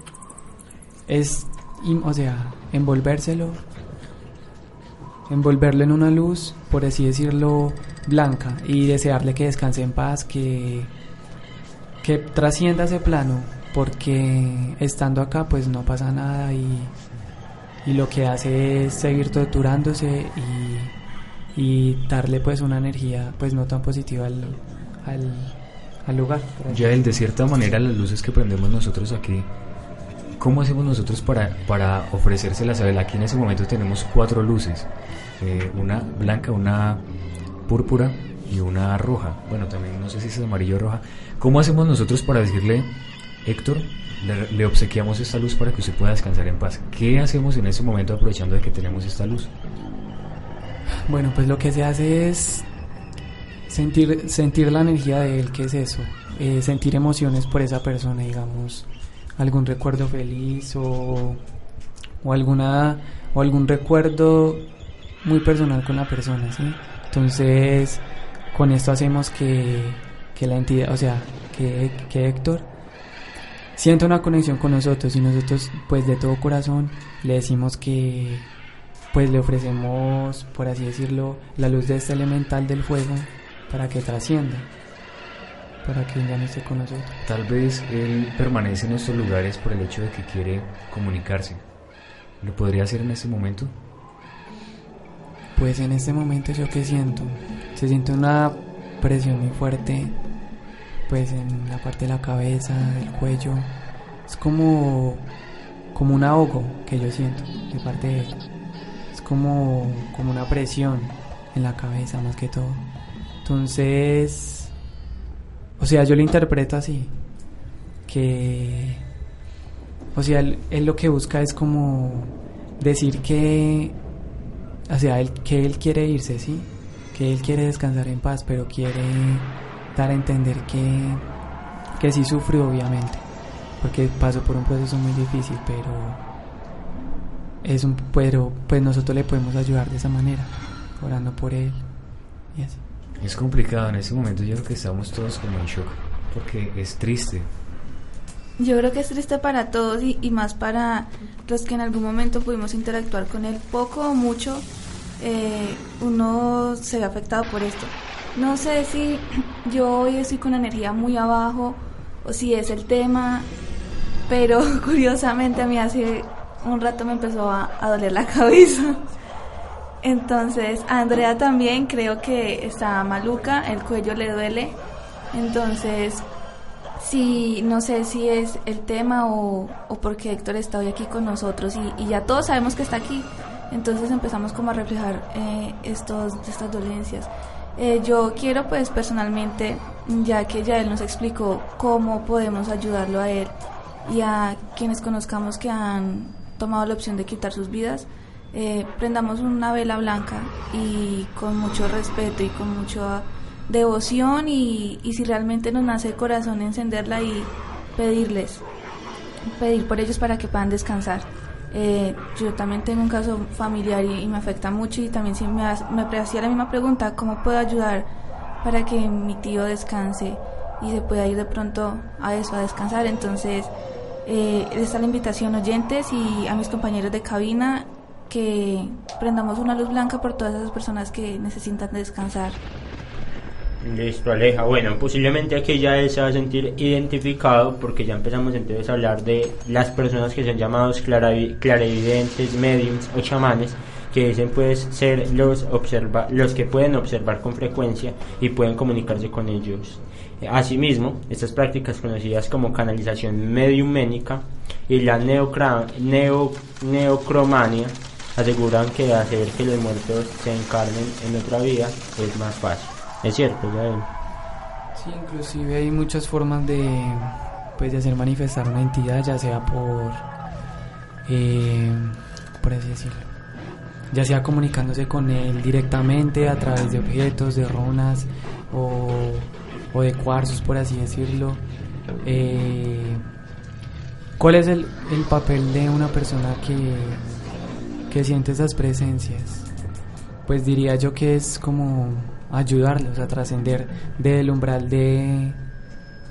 envolverlo en una luz, por así decirlo, blanca, y desearle que descanse en paz, que trascienda ese plano, porque estando acá pues no pasa nada y lo que hace es seguir torturándose y darle pues una energía pues no tan positiva al lugar. Ya de cierta manera las luces que prendemos nosotros aquí, ¿cómo hacemos nosotros para ofrecérselas a él? Aquí en ese momento tenemos 4 luces, una blanca, una púrpura y una roja. Bueno, también no sé si es amarillo o roja. ¿Cómo hacemos nosotros para decirle, Héctor, le obsequiamos esta luz para que usted pueda descansar en paz? ¿Qué hacemos en ese momento aprovechando de que tenemos esta luz? Bueno, pues lo que se hace es sentir la energía de él. ¿Qué es eso? Sentir emociones por esa persona, digamos, algún recuerdo feliz o algún recuerdo muy personal con la persona, ¿sí? Entonces, con esto hacemos que la entidad, o sea, que Héctor sienta una conexión con nosotros, y nosotros, pues, de todo corazón le decimos que, pues, le ofrecemos, por así decirlo, la luz de este elemental del fuego para que trascienda, para que ya no esté con nosotros. Tal vez él permanece en estos lugares por el hecho de que quiere comunicarse. ¿Lo podría hacer en este momento? Pues en este momento, ¿yo qué siento? Se siente una presión muy fuerte, pues en la parte de la cabeza, del cuello. Es como un ahogo que yo siento de parte de él. Es como una presión en la cabeza, más que todo. Entonces, o sea, yo lo interpreto así, que, o sea, él lo que busca es como decir que, o sea, que él quiere irse, ¿sí? Que él quiere descansar en paz, pero quiere dar a entender que sí sufrió, obviamente, porque pasó por un proceso muy difícil, pero pues nosotros le podemos ayudar de esa manera, orando por él y así. Es complicado en ese momento. Yo creo que estamos todos como en shock, porque es triste. Yo creo que es triste para todos y más para los que en algún momento pudimos interactuar con él, poco o mucho. Uno se ve afectado por esto. No sé si yo hoy estoy con energía muy abajo o si es el tema, pero curiosamente a mí hace un rato me empezó a doler la cabeza. Entonces a Andrea también creo que está maluca, el cuello le duele. Entonces sí, no sé si es el tema o porque Héctor está hoy aquí con nosotros y ya todos sabemos que está aquí. Entonces empezamos como a reflejar estas dolencias. Yo quiero, pues, personalmente, ya que ya él nos explicó cómo podemos ayudarlo a él y a quienes conozcamos que han tomado la opción de quitar sus vidas, prendamos una vela blanca y con mucho respeto y con mucha devoción y si realmente nos nace el corazón encenderla y pedir por ellos para que puedan descansar. Yo también tengo un caso familiar y me afecta mucho, y también sí me hacía la misma pregunta: ¿cómo puedo ayudar para que mi tío descanse y se pueda ir de pronto a descansar? Entonces está la invitación, oyentes y a mis compañeros de cabina, que prendamos una luz blanca por todas esas personas que necesitan descansar. Listo, Aleja. Bueno, posiblemente aquí ya él se va a sentir identificado, porque ya empezamos entonces a hablar de las personas que son llamados clarividentes, mediums o chamanes, que dicen pues ser los que pueden observar con frecuencia y pueden comunicarse con ellos. Asimismo, estas prácticas conocidas como canalización mediuménica y la neocromania aseguran que hacer que los muertos se encarnen en otra vida es más fácil. Es cierto, ya él. Sí, inclusive hay muchas formas de hacer manifestar una entidad, ya sea por así decirlo, ya sea comunicándose con él directamente a través de objetos, de runas o de cuarzos, por así decirlo. ¿Cuál es el papel de una persona que siente esas presencias? Pues diría yo que es como ayudarlos a trascender del umbral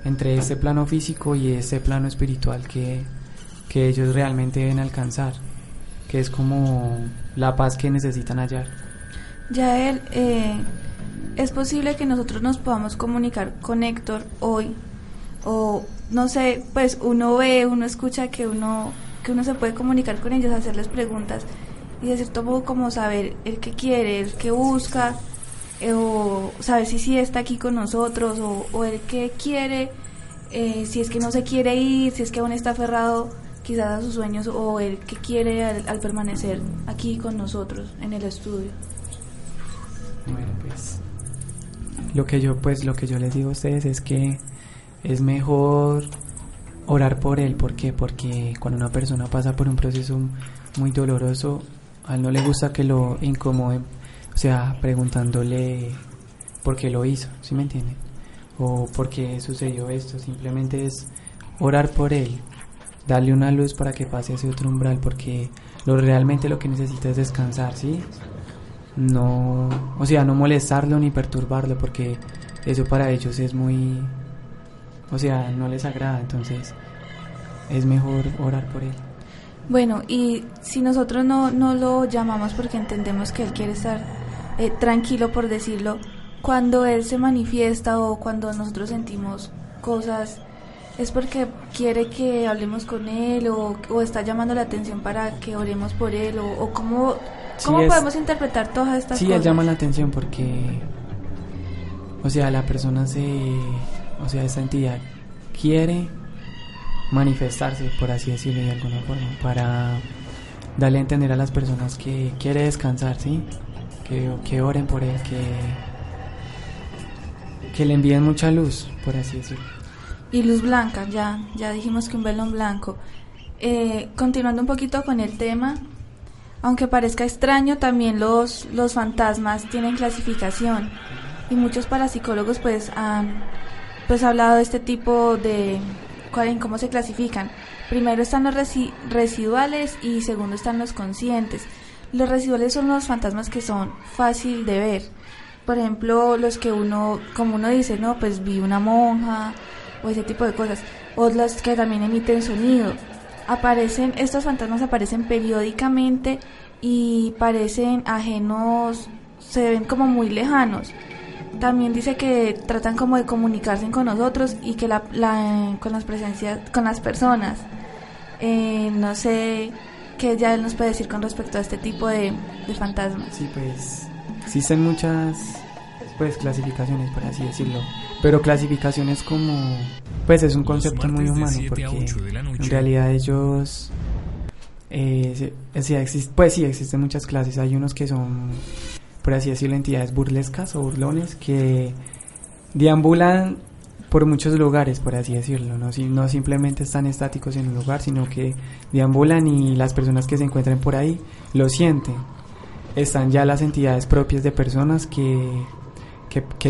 entre este plano físico y este plano espiritual que ellos realmente deben alcanzar, que es como la paz que necesitan hallar. Ya él, es posible que nosotros nos podamos comunicar con Héctor hoy, o no sé, pues uno escucha que uno se puede comunicar con ellos, hacerles preguntas y de cierto modo como saber el que quiere, el que busca. o saber si sí está aquí con nosotros, o el que quiere, si es que no se quiere ir, si es que aún está aferrado quizás a sus sueños, o el que quiere al permanecer aquí con nosotros en el estudio. Bueno, pues lo que yo les digo a ustedes es que es mejor orar por él. ¿Por qué? Porque cuando una persona pasa por un proceso muy doloroso, a él no le gusta que lo incomoden, o sea, preguntándole por qué lo hizo, ¿sí me entienden? O por qué sucedió esto. Simplemente es orar por él, darle una luz para que pase ese otro umbral, porque realmente lo que necesita es descansar, ¿sí? No, o sea, no molestarlo ni perturbarlo, porque eso para ellos es muy, o sea, no les agrada. Entonces es mejor orar por él. Bueno, y si nosotros no lo llamamos porque entendemos que él quiere estar tranquilo, por decirlo, cuando él se manifiesta o cuando nosotros sentimos cosas, ¿es porque quiere que hablemos con él o está llamando la atención para que oremos por él? ¿O cómo podemos interpretar todas estas cosas? Sí, él llama la atención porque, o sea, la persona esa entidad quiere manifestarse, por así decirlo de alguna forma, para darle a entender a las personas que quiere descansar, ¿sí? Que oren por él, que le envíen mucha luz, por así decirlo. Y luz blanca, ya dijimos que un velo en blanco. Continuando un poquito con el tema, aunque parezca extraño, también los fantasmas tienen clasificación, y muchos parapsicólogos pues han hablado de este tipo de en cómo se clasifican. Primero están los residuales y segundo están los conscientes. Los residuales son los fantasmas que son fácil de ver. Por ejemplo, los que como uno dice, no, pues vi una monja o ese tipo de cosas. O los que también emiten sonido. Estos fantasmas aparecen periódicamente y parecen ajenos, se ven como muy lejanos. También dice que tratan como de comunicarse con nosotros y que con las personas. No sé qué ya él nos puede decir con respecto a este tipo de fantasmas. Sí, pues existen muchas clasificaciones, por así decirlo, pero clasificaciones como, pues es un concepto muy humano, porque en realidad ellos existen muchas clases. Hay unos que son, por así decirlo, entidades burlescas o burlones que deambulan por muchos lugares, por así decirlo, no simplemente están estáticos en un lugar, sino que deambulan y las personas que se encuentran por ahí lo sienten. Están ya las entidades propias de personas que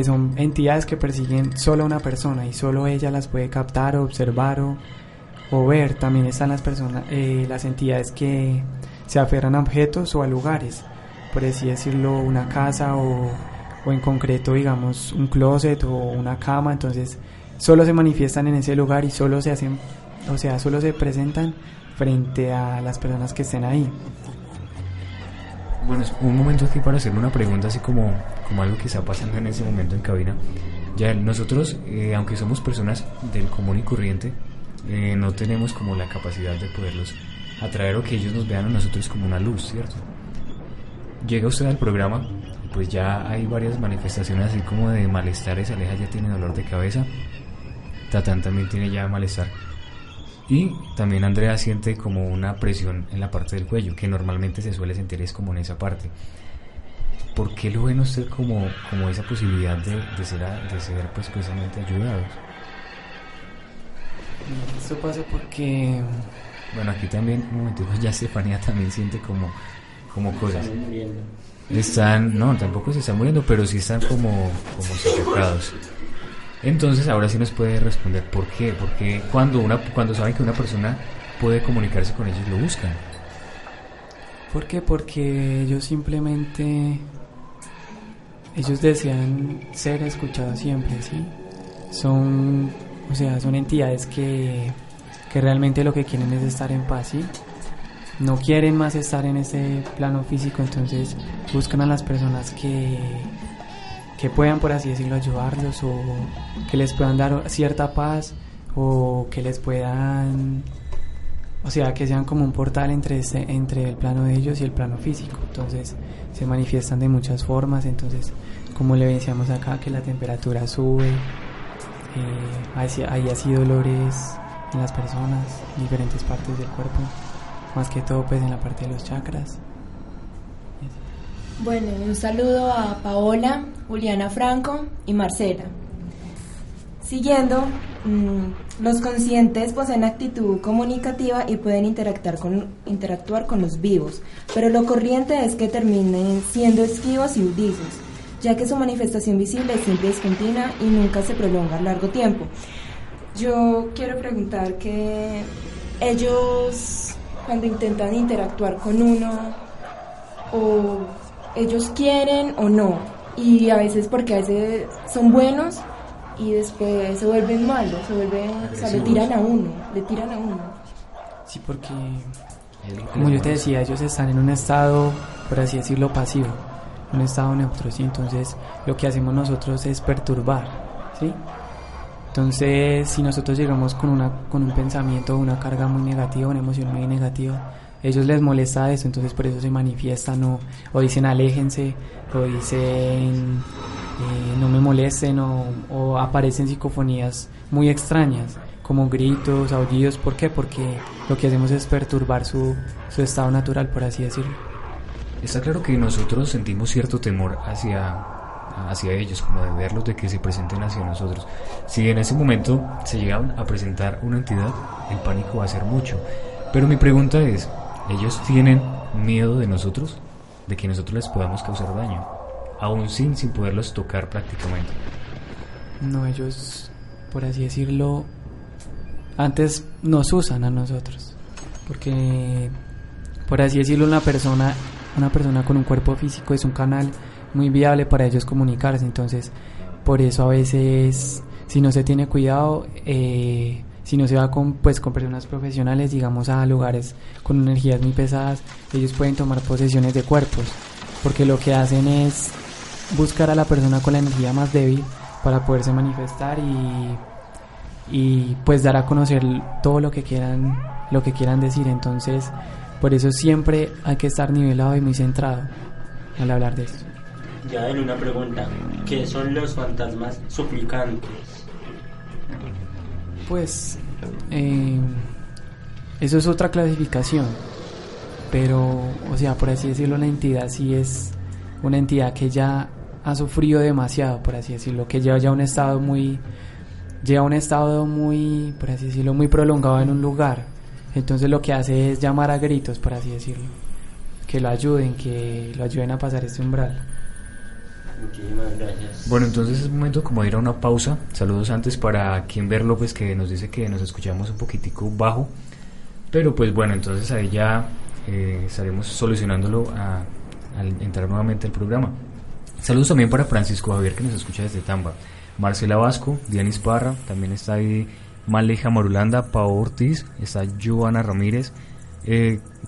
son entidades que persiguen solo a una persona y solo ella las puede captar o observar o ver. También están las entidades que se aferran a objetos o a lugares, por así decirlo, una casa o en concreto, digamos, un closet o una cama. Entonces solo se manifiestan en ese lugar y solo se presentan frente a las personas que estén ahí. Bueno, un momento aquí para hacerle una pregunta, así como algo que está pasando en ese momento en cabina. Ya nosotros, aunque somos personas del común y corriente, no tenemos como la capacidad de poderlos atraer o que ellos nos vean a nosotros como una luz, ¿cierto? Llega usted al programa, pues ya hay varias manifestaciones así como de malestares. Aleja ya tiene dolor de cabeza, Tatán también tiene ya malestar, y también Andrea siente como una presión en la parte del cuello, que normalmente se suele sentir es como en esa parte. ¿Por qué lo ven usted como esa posibilidad de ser pues precisamente ayudados? Esto pasa porque, bueno, aquí también un momentico, ya Estefanía también siente como cosas. No, tampoco se están muriendo, pero sí están como sofocados. Entonces ahora sí nos puede responder por qué. Porque cuando saben que una persona puede comunicarse con ellos, lo buscan. ¿Por qué? Porque ellos desean ser escuchados siempre, ¿sí? Son entidades que realmente lo que quieren es estar en paz, ¿sí? No quieren más estar en ese plano físico. Entonces buscan a las personas que puedan, por así decirlo, ayudarlos, o que les puedan dar cierta paz, o que les puedan, o sea, que sean como un portal entre el plano de ellos y el plano físico. Entonces se manifiestan de muchas formas. Entonces, como le decíamos acá, que la temperatura sube, hay así dolores en las personas, en diferentes partes del cuerpo, más que todo pues en la parte de los chakras. Bueno, un saludo a Paola, Juliana Franco y Marcela. Siguiendo, los conscientes poseen actitud comunicativa y pueden interactuar con los vivos, pero lo corriente es que terminen siendo esquivos y huidizos, ya que su manifestación visible es simple y discontinua y nunca se prolonga a largo tiempo. Yo quiero preguntar que ellos, cuando intentan interactuar con uno, o ellos quieren o no, y a veces porque a veces son buenos y después se vuelven malos, o sea, le tiran a uno. Sí, porque como yo te decía, ellos están en un estado, por así decirlo, pasivo, un estado neutro, ¿sí? Entonces lo que hacemos nosotros es perturbar, ¿sí? Entonces si nosotros llegamos con un pensamiento, una carga muy negativa, una emoción muy negativa, ellos les molesta eso, entonces por eso se manifiestan o dicen aléjense, o dicen no me molesten, o aparecen psicofonías muy extrañas, como gritos, aullidos. ¿Por qué? Porque lo que hacemos es perturbar su estado natural, por así decirlo. Está claro que nosotros sentimos cierto temor hacia ellos, como de verlos, de que se presenten hacia nosotros. Si en ese momento se llegan a presentar una entidad, el pánico va a ser mucho. Pero mi pregunta es, ¿ellos tienen miedo de nosotros? ¿De que nosotros les podamos causar daño? Aún sin poderlos tocar prácticamente. No, ellos, por así decirlo, antes nos usan a nosotros. Porque, por así decirlo, una persona con un cuerpo físico es un canal muy viable para ellos comunicarse. Entonces, por eso a veces, si no se tiene cuidado, si no se va con personas profesionales, digamos, a lugares con energías muy pesadas, ellos pueden tomar posesiones de cuerpos, porque lo que hacen es buscar a la persona con la energía más débil para poderse manifestar y pues dar a conocer todo lo que quieran decir. Entonces, por eso siempre hay que estar nivelado y muy centrado al hablar de esto. Ya en una pregunta, ¿qué son los fantasmas suplicantes? Pues eso es otra clasificación, pero, o sea, por así decirlo, la entidad sí es una entidad que ya ha sufrido demasiado, por así decirlo, que lleva ya un estado muy, por así decirlo, muy prolongado en un lugar. Entonces lo que hace es llamar a gritos, por así decirlo, que lo ayuden a pasar este umbral. Muchísimas gracias. Bueno, entonces es momento como de ir a una pausa. Saludos antes para Kimber López, que nos dice que nos escuchamos un poquitico bajo, pero pues bueno, entonces ahí ya estaremos solucionándolo al entrar nuevamente al programa. Saludos también para Francisco Javier, que nos escucha desde Tamba, Marcela Vasco, Dianis Parra, también está ahí Maleja Marulanda, Pao Ortiz, está Joana Ramírez,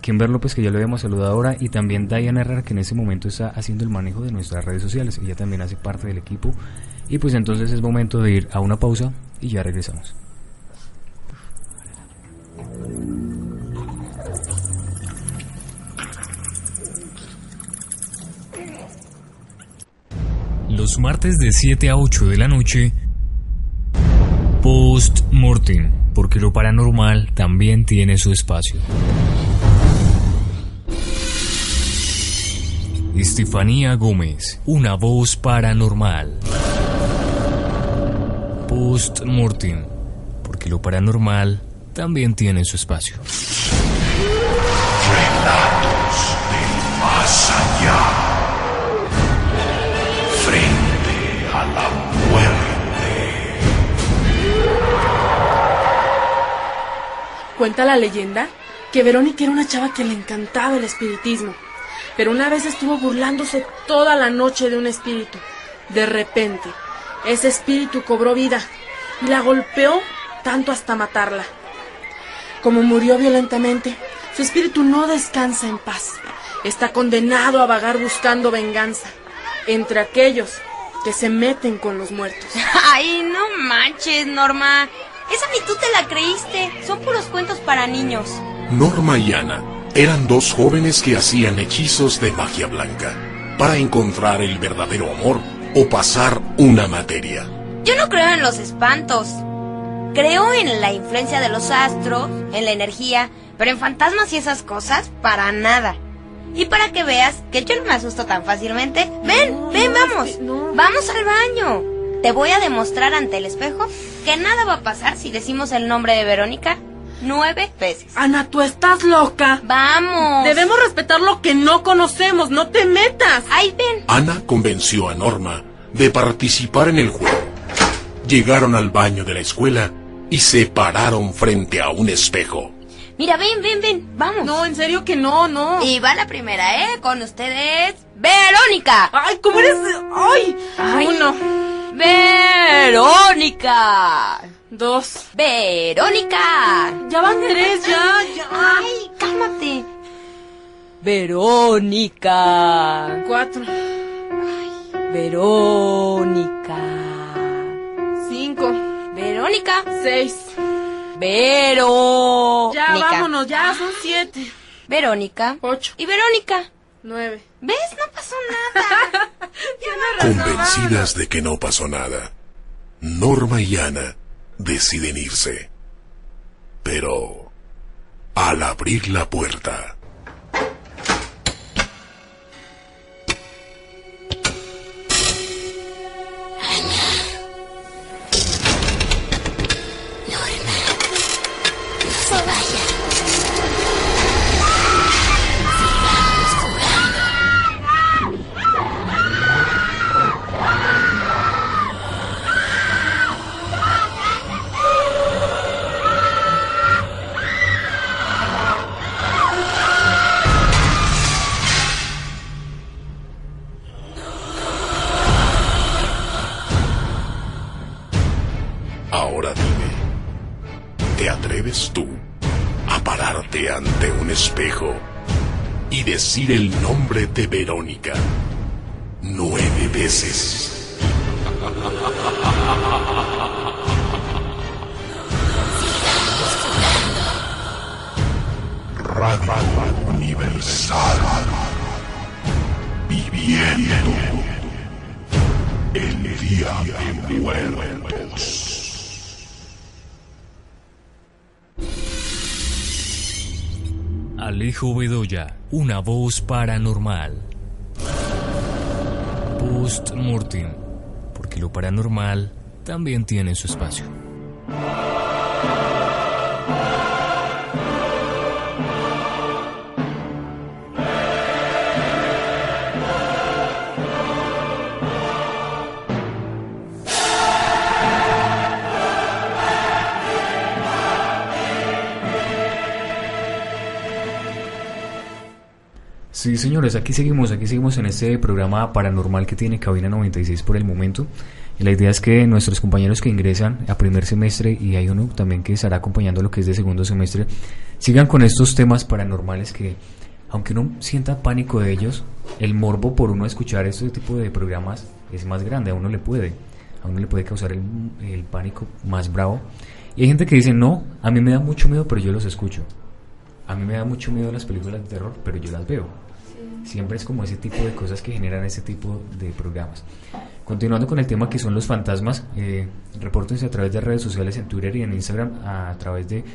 Kimber López, que ya lo habíamos saludado ahora, y también Diana Herrera, que en ese momento está haciendo el manejo de nuestras redes sociales. Ella también hace parte del equipo. Y pues entonces es momento de ir a una pausa y ya regresamos. Los martes de 7 a 8 de la noche, Post Mortem, porque lo paranormal también tiene su espacio. Estefanía Gómez, una voz paranormal. Post Mortem, porque lo paranormal también tiene su espacio. Relatos del más allá. Frente a la muerte. Cuenta la leyenda que Verónica era una chava que le encantaba el espiritismo, pero una vez estuvo burlándose toda la noche de un espíritu. De repente, ese espíritu cobró vida y la golpeó tanto hasta matarla. Como murió violentamente, su espíritu no descansa en paz. Está condenado a vagar buscando venganza entre aquellos que se meten con los muertos. Ay, no manches, Norma. Esa ni tú te la creíste. Son puros cuentos para niños. Norma y Ana eran dos jóvenes que hacían hechizos de magia blanca para encontrar el verdadero amor o pasar una materia. Yo no creo en los espantos. Creo en la influencia de los astros, en la energía, pero en fantasmas y esas cosas, para nada. Y para que veas que yo no me asusto tan fácilmente, ven, vamos. Vamos al baño. Te voy a demostrar ante el espejo que nada va a pasar si decimos el nombre de Verónica 9 veces. Ana, tú estás loca. Vamos. Debemos respetar lo que no conocemos, no te metas. Ahí ven. Ana convenció a Norma de participar en el juego. Llegaron al baño de la escuela y se pararon frente a un espejo. Mira, ven, vamos. No, en serio que no. Y va la primera, con ustedes, Verónica. Ay, ¿cómo eres? Ay. 1. Verónica. 2. Verónica. Ya van 3, ya. Ay, cálmate. Verónica. 4. Verónica. 5. Verónica. 6. Verónica. Ya, vámonos, ya, son 7. Verónica. 8. Y Verónica. 9. ¿Ves? No pasó nada. Convencidas de que no pasó nada, Norma y Ana deciden irse. Pero al abrir la puerta, ahora dime, ¿te atreves tú a pararte ante un espejo y decir el nombre de Verónica 9 veces? Radio Universal, viviendo el Día de Muertos. Alejo Bedoya, una voz paranormal. Post-mortem, porque lo paranormal también tiene su espacio. Sí, señores, aquí seguimos en este programa paranormal que tiene Cabina 96 por el momento. Y la idea es que nuestros compañeros que ingresan a primer semestre, y hay uno también que estará acompañando lo que es de segundo semestre, sigan con estos temas paranormales que, aunque uno sienta pánico de ellos, el morbo por uno escuchar este tipo de programas es más grande. A uno le puede causar el pánico más bravo. Y hay gente que dice, no, a mí me da mucho miedo, pero yo los escucho. A mí me da mucho miedo las películas de terror, pero yo las veo. Siempre es como ese tipo de cosas que generan ese tipo de programas. Continuando con el tema que son los fantasmas, repórtense a través de redes sociales en Twitter y en Instagram a través de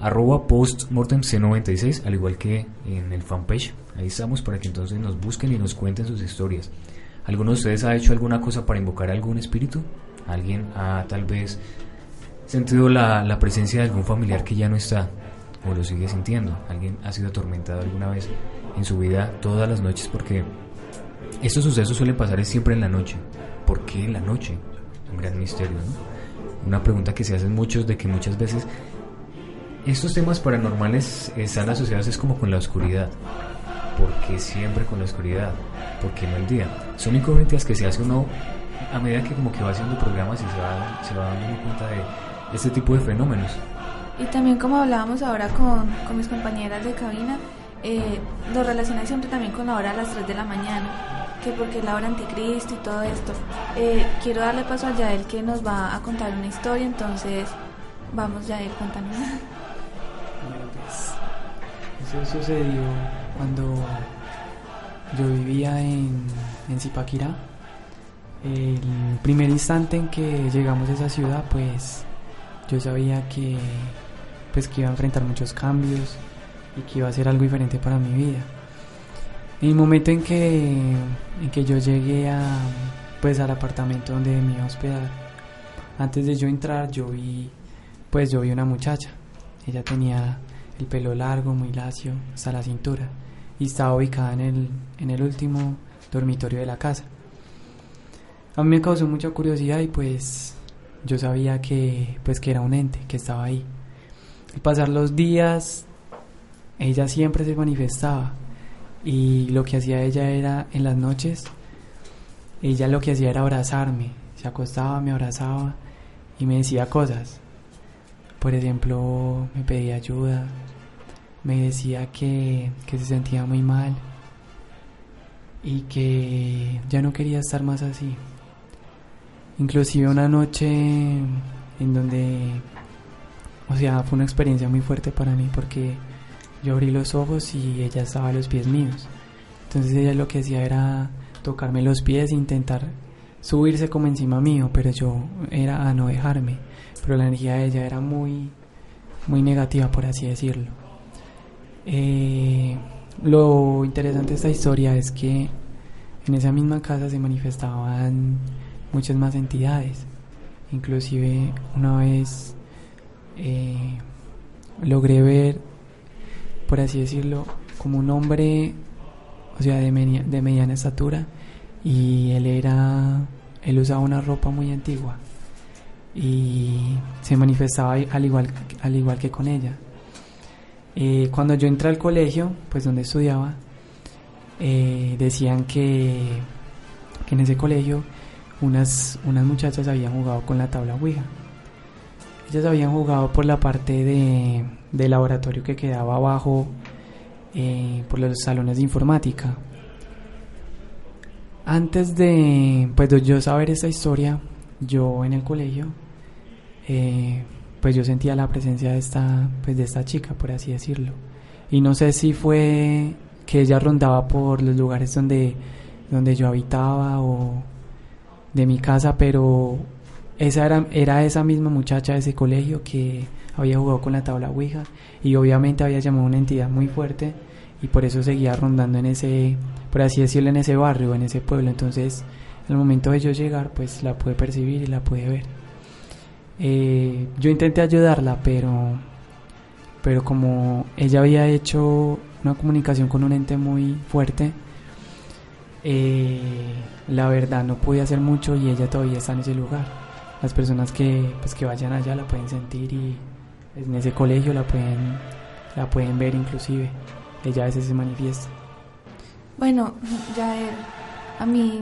@postmortemc96, al igual que en el fanpage. Ahí estamos para que entonces nos busquen y nos cuenten sus historias. ¿Alguno de ustedes ha hecho alguna cosa para invocar a algún espíritu? ¿Alguien ha tal vez sentido la presencia de algún familiar que ya no está o lo sigue sintiendo? ¿Alguien ha sido atormentado alguna vez en su vida todas las noches? Porque estos sucesos suelen pasar siempre en la noche. ¿Por qué en la noche? Un gran misterio, ¿no? Una pregunta que se hacen muchos, de que muchas veces estos temas paranormales están asociados es como con la oscuridad. ¿Por qué siempre con la oscuridad? ¿Por qué no el día? Son incógnitas que se hace uno a medida que como que va haciendo programas y se va dando cuenta de este tipo de fenómenos. Y también, como hablábamos ahora con mis compañeras de cabina, lo relaciona siempre también con la hora a las 3 de la mañana, que porque es la hora anticristo y todo esto. Quiero darle paso a Yael, que nos va a contar una historia. Entonces vamos, Yael, cuéntanos. Bueno, pues, Eso sucedió cuando yo vivía en Zipaquirá. El primer instante en que llegamos a esa ciudad, pues yo sabía que iba a enfrentar muchos cambios y que iba a ser algo diferente para mi vida. En el momento en que yo llegué al apartamento donde me iba a hospedar, antes de yo entrar yo vi una muchacha. Ella tenía el pelo largo, muy lacio, hasta la cintura, y estaba ubicada en el último dormitorio de la casa. A mí me causó mucha curiosidad y pues yo sabía que era un ente que estaba ahí. Al pasar los días, ella siempre se manifestaba, y lo que hacía ella era, en las noches, ella lo que hacía era abrazarme. Se acostaba, me abrazaba y me decía cosas. Por ejemplo, me pedía ayuda, me decía que se sentía muy mal y que ya no quería estar más así. Inclusive una noche en donde, fue una experiencia muy fuerte para mí, porque yo abrí los ojos y ella estaba a los pies míos. Entonces ella lo que hacía era tocarme los pies e intentar subirse como encima mío, pero yo era a no dejarme. Pero la energía de ella era muy, muy negativa, por así decirlo. Lo interesante de esta historia es que en esa misma casa se manifestaban muchas más entidades. Inclusive una vez logré ver, por así decirlo, como un hombre, de mediana estatura, y él usaba una ropa muy antigua y se manifestaba al igual que con ella. Cuando yo entré al colegio, pues donde estudiaba, decían que en ese colegio unas muchachas habían jugado con la tabla Ouija. Ellas habían jugado por la parte del laboratorio que quedaba abajo, por los salones de informática. Antes de yo saber esta historia, yo en el colegio, yo sentía la presencia de esta chica, por así decirlo. Y no sé si fue que ella rondaba por los lugares donde yo habitaba o de mi casa, pero era esa misma muchacha de ese colegio que había jugado con la tabla Ouija, y obviamente había llamado a una entidad muy fuerte, y por eso seguía rondando en ese, por así decirlo, en ese barrio, en ese pueblo. Entonces, al momento de yo llegar, pues la pude percibir y la pude ver. Yo intenté ayudarla, pero como ella había hecho una comunicación con un ente muy fuerte, la verdad no pude hacer mucho, y ella todavía está en ese lugar. Las personas que vayan allá la pueden sentir, y en ese colegio la pueden ver. Inclusive ella a veces se manifiesta. Bueno, ya a mí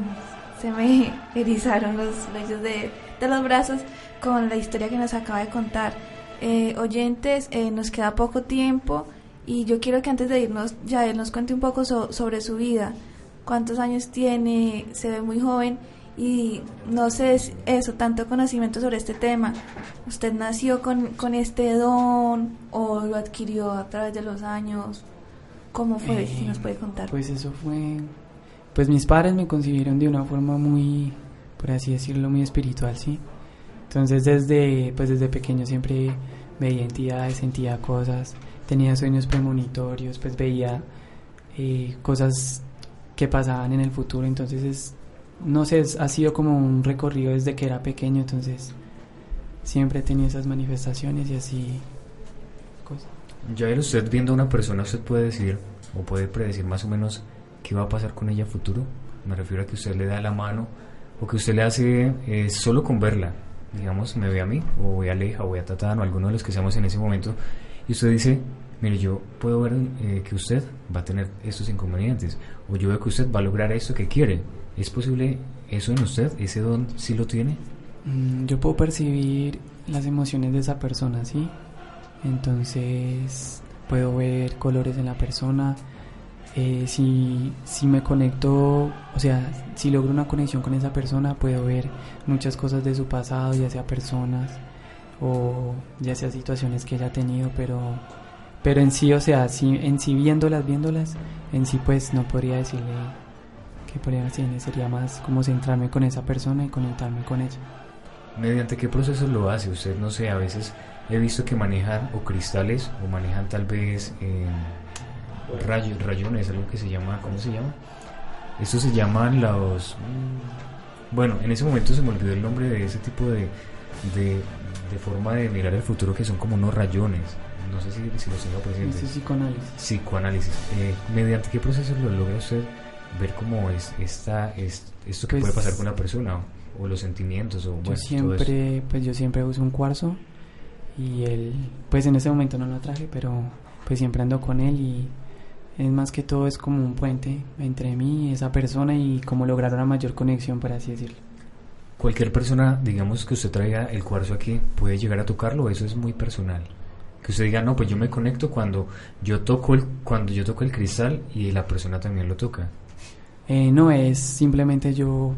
se me erizaron los vellos de los brazos con la historia que nos acaba de contar. Oyentes, nos queda poco tiempo, y yo quiero que antes de irnos ya él nos cuente un poco sobre su vida. ¿Cuántos años tiene? Se ve muy joven, y no sé tanto conocimiento sobre este tema. ¿Usted nació con este don o lo adquirió a través de los años? ¿Cómo fue? Si nos puede contar. Pues eso fue... Pues mis padres me concibieron de una forma muy, por así decirlo, muy espiritual, ¿sí? Entonces desde pequeño siempre veía entidades, sentía cosas, tenía sueños premonitorios, pues veía cosas que pasaban en el futuro. Entonces ha sido como un recorrido desde que era pequeño. Entonces siempre he tenido esas manifestaciones y así cosas. Ya usted viendo a una persona, usted puede decir o puede predecir más o menos qué va a pasar con ella a futuro. Me refiero a que usted le da la mano, o que usted le hace solo con verla. Digamos, me ve a mí, o voy a Aleja, o voy a Tatán, o alguno de los que seamos en ese momento, y usted dice: mire, yo puedo ver que usted va a tener estos inconvenientes, o yo veo que usted va a lograr esto que quiere. ¿Es posible eso en usted? ¿Ese don sí lo tiene? Yo puedo percibir las emociones de esa persona, ¿sí? Entonces puedo ver colores en la persona. Si me conecto, si logro una conexión con esa persona, puedo ver muchas cosas de su pasado, ya sea personas o ya sea situaciones que ella ha tenido, pero pero en sí, o sea, en sí viéndolas, en sí pues no podría decirle que podría decir, sería más como centrarme con esa persona y conectarme con ella. ¿Mediante qué procesos lo hace? Usted, no sé, a veces he visto que manejan o cristales o manejan tal vez rayones, algo que se llama, ¿cómo se llama? Estos se llaman los... Bueno, en ese momento se me olvidó el nombre de ese tipo de forma de mirar el futuro, que son como unos rayones. No sé si los tengo presentes. Es psicoanálisis. Psicoanálisis. ¿Mediante qué procesos lo logra usted ver cómo es esto que puede pasar con una persona o los sentimientos o bueno, yo siempre uso un cuarzo y él, pues en ese momento no lo traje, pero pues siempre ando con él y es más que todo es como un puente entre mí y esa persona y como lograr una mayor conexión, por así decirlo. Cualquier persona, digamos que usted traiga el cuarzo aquí, puede llegar a tocarlo, eso es muy personal. Que usted diga, no, pues yo me conecto cuando yo toco el cristal y la persona también lo toca. No, es simplemente yo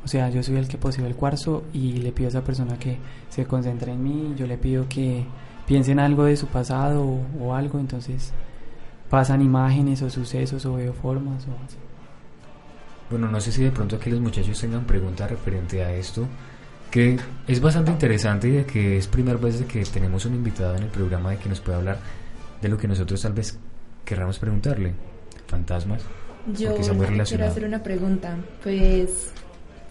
soy el que posee el cuarzo y le pido a esa persona que se concentre en mí, yo le pido que piense en algo de su pasado o algo, entonces pasan imágenes o sucesos o veo formas o así. Bueno, no sé si de pronto aquí los muchachos tengan preguntas referente a esto, que es bastante interesante y de que es primera vez de que tenemos un invitado en el programa de que nos pueda hablar de lo que nosotros tal vez querramos preguntarle. Fantasmas. Yo quiero hacer una pregunta. Pues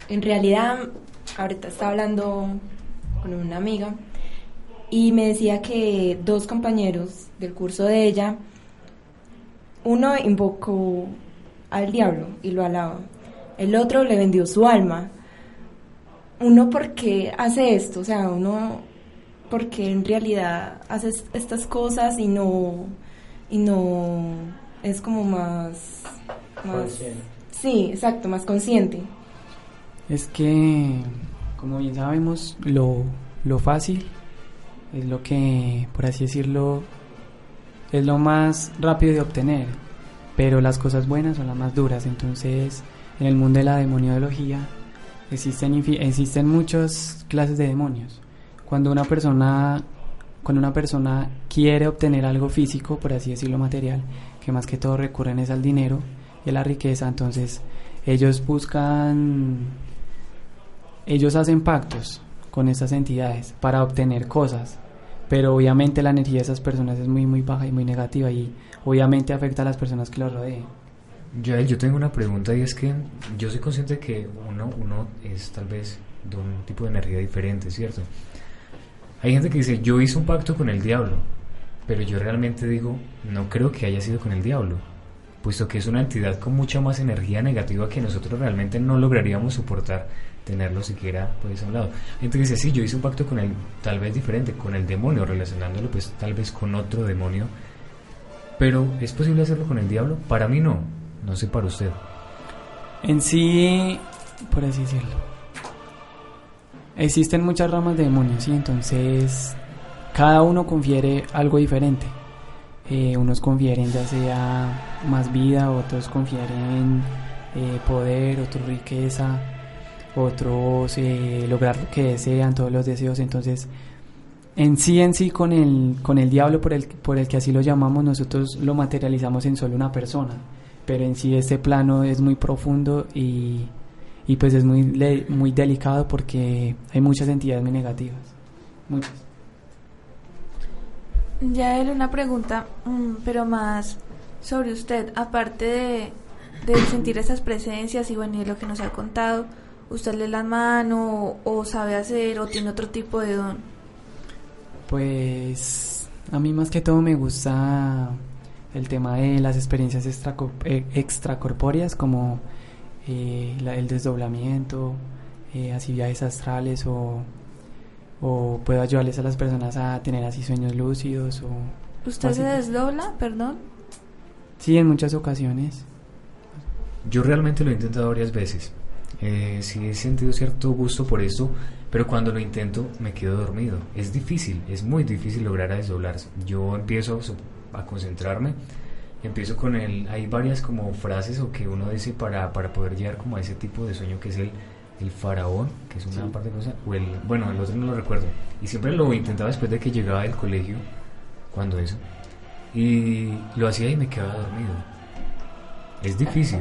en realidad ahorita estaba hablando con una amiga y me decía que 2 compañeros del curso de ella, uno invocó al diablo y lo alaba, el otro le vendió su alma. Uno, ¿por qué hace esto? O sea, uno, ¿por qué en realidad hace estas cosas y no es como más sí, exacto, más consciente? Es que, como bien sabemos, lo fácil es lo que, por así decirlo, es lo más rápido de obtener, pero las cosas buenas son las más duras. Entonces, en el mundo de la demoniología existen muchas clases de demonios. Cuando una persona quiere obtener algo físico, por así decirlo, material, que más que todo recurren es al dinero y a la riqueza, entonces ellos hacen pactos con estas entidades para obtener cosas, pero obviamente la energía de esas personas es muy muy baja y muy negativa y obviamente afecta a las personas que los rodeen. Yo tengo una pregunta y es que yo soy consciente que uno es tal vez de un tipo de energía diferente, ¿cierto? Hay gente que dice, yo hice un pacto con el diablo, pero yo realmente digo, no creo que haya sido con el diablo, puesto que es una entidad con mucha más energía negativa que nosotros realmente no lograríamos soportar tenerlo siquiera pues a un lado. Hay gente que dice, sí, yo hice un pacto con él, tal vez diferente, con el demonio, relacionándolo pues tal vez con otro demonio, pero ¿es posible hacerlo con el diablo? Para mí no sé para usted. En sí, por así decirlo, existen muchas ramas de demonios, ¿sí? Entonces cada uno confiere algo diferente. Unos confieren ya sea más vida, otros confieren poder, otros riqueza, otros lograr lo que desean, todos los deseos. Entonces en sí con el diablo, por el que así lo llamamos, nosotros lo materializamos en solo una persona, pero en sí este plano es muy profundo y pues es muy delicado porque hay muchas entidades muy negativas, muchas. Ya era una pregunta, pero más sobre usted, aparte de sentir esas presencias y bueno, y lo que nos ha contado, ¿usted lee la mano o sabe hacer o tiene otro tipo de don? Pues a mí más que todo me gusta el tema de las experiencias extracorpóreas, como el desdoblamiento, así viajes astrales o puedo ayudarles a las personas a tener así sueños lúcidos. ¿Usted se desdobla, perdón? Sí, en muchas ocasiones. Yo realmente lo he intentado varias veces. Sí he sentido cierto gusto por esto, pero cuando lo intento me quedo dormido. Es difícil, es muy difícil lograr desdoblarse. Yo empiezo a concentrarme, empiezo con hay varias como frases o que uno dice para poder llegar como a ese tipo de sueño que es el faraón, que es una parte de cosa, o el otro no lo recuerdo, y siempre lo intentaba después de que llegaba del colegio, cuando eso, y lo hacía y me quedaba dormido. Es difícil.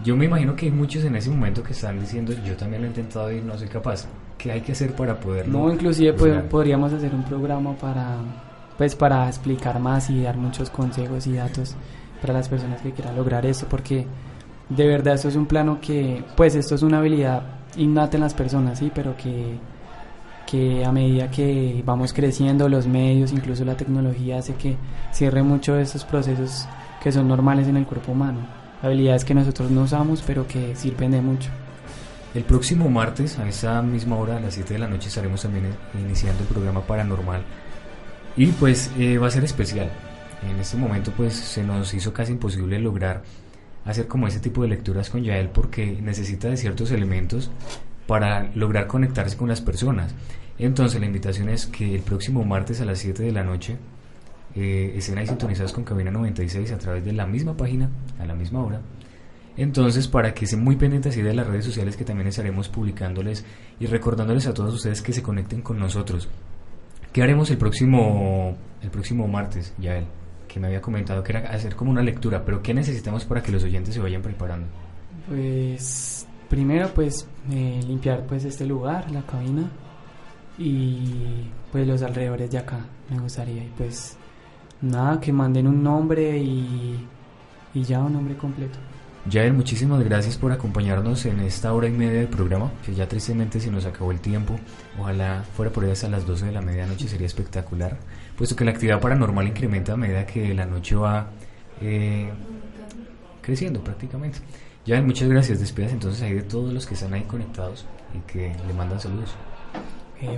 Yo me imagino que hay muchos en ese momento que están diciendo, yo también lo he intentado y no soy capaz. ¿Qué hay que hacer para poderlo? No, inclusive podríamos hacer un programa para explicar más y dar muchos consejos y datos para las personas que quieran lograr eso, porque de verdad esto es un plano que, pues esto es una habilidad innata en las personas, sí, pero que a medida que vamos creciendo, los medios, incluso la tecnología hace que cierre mucho de estos procesos que son normales en el cuerpo humano, habilidades que nosotros no usamos pero que sirven de mucho. El próximo martes a esa misma hora, a las 7 de la noche, estaremos también iniciando el programa Paranormal y pues va a ser especial. En este momento pues se nos hizo casi imposible lograr hacer como ese tipo de lecturas con Yael porque necesita de ciertos elementos para lograr conectarse con las personas. Entonces la invitación es que el próximo martes a las 7 de la noche estén ahí sintonizados con Cabina 96 a través de la misma página, a la misma hora. Entonces, para que estén muy pendientes así de las redes sociales que también estaremos publicándoles y recordándoles a todos ustedes que se conecten con nosotros. ¿Qué haremos el próximo martes, Yael? Que me había comentado que era hacer como una lectura, pero ¿qué necesitamos para que los oyentes se vayan preparando? Pues primero pues limpiar pues este lugar, la cabina y pues los alrededores de acá me gustaría, y pues nada, que manden un nombre y ya un nombre completo. Yael, muchísimas gracias por acompañarnos en esta hora y media del programa, que ya tristemente se nos acabó el tiempo. Ojalá fuera por ahí hasta las 12 de la medianoche, sería espectacular, puesto que la actividad paranormal incrementa a medida que la noche va creciendo prácticamente. Yael, muchas gracias, despidas entonces ahí de todos los que están ahí conectados y que le mandan saludos.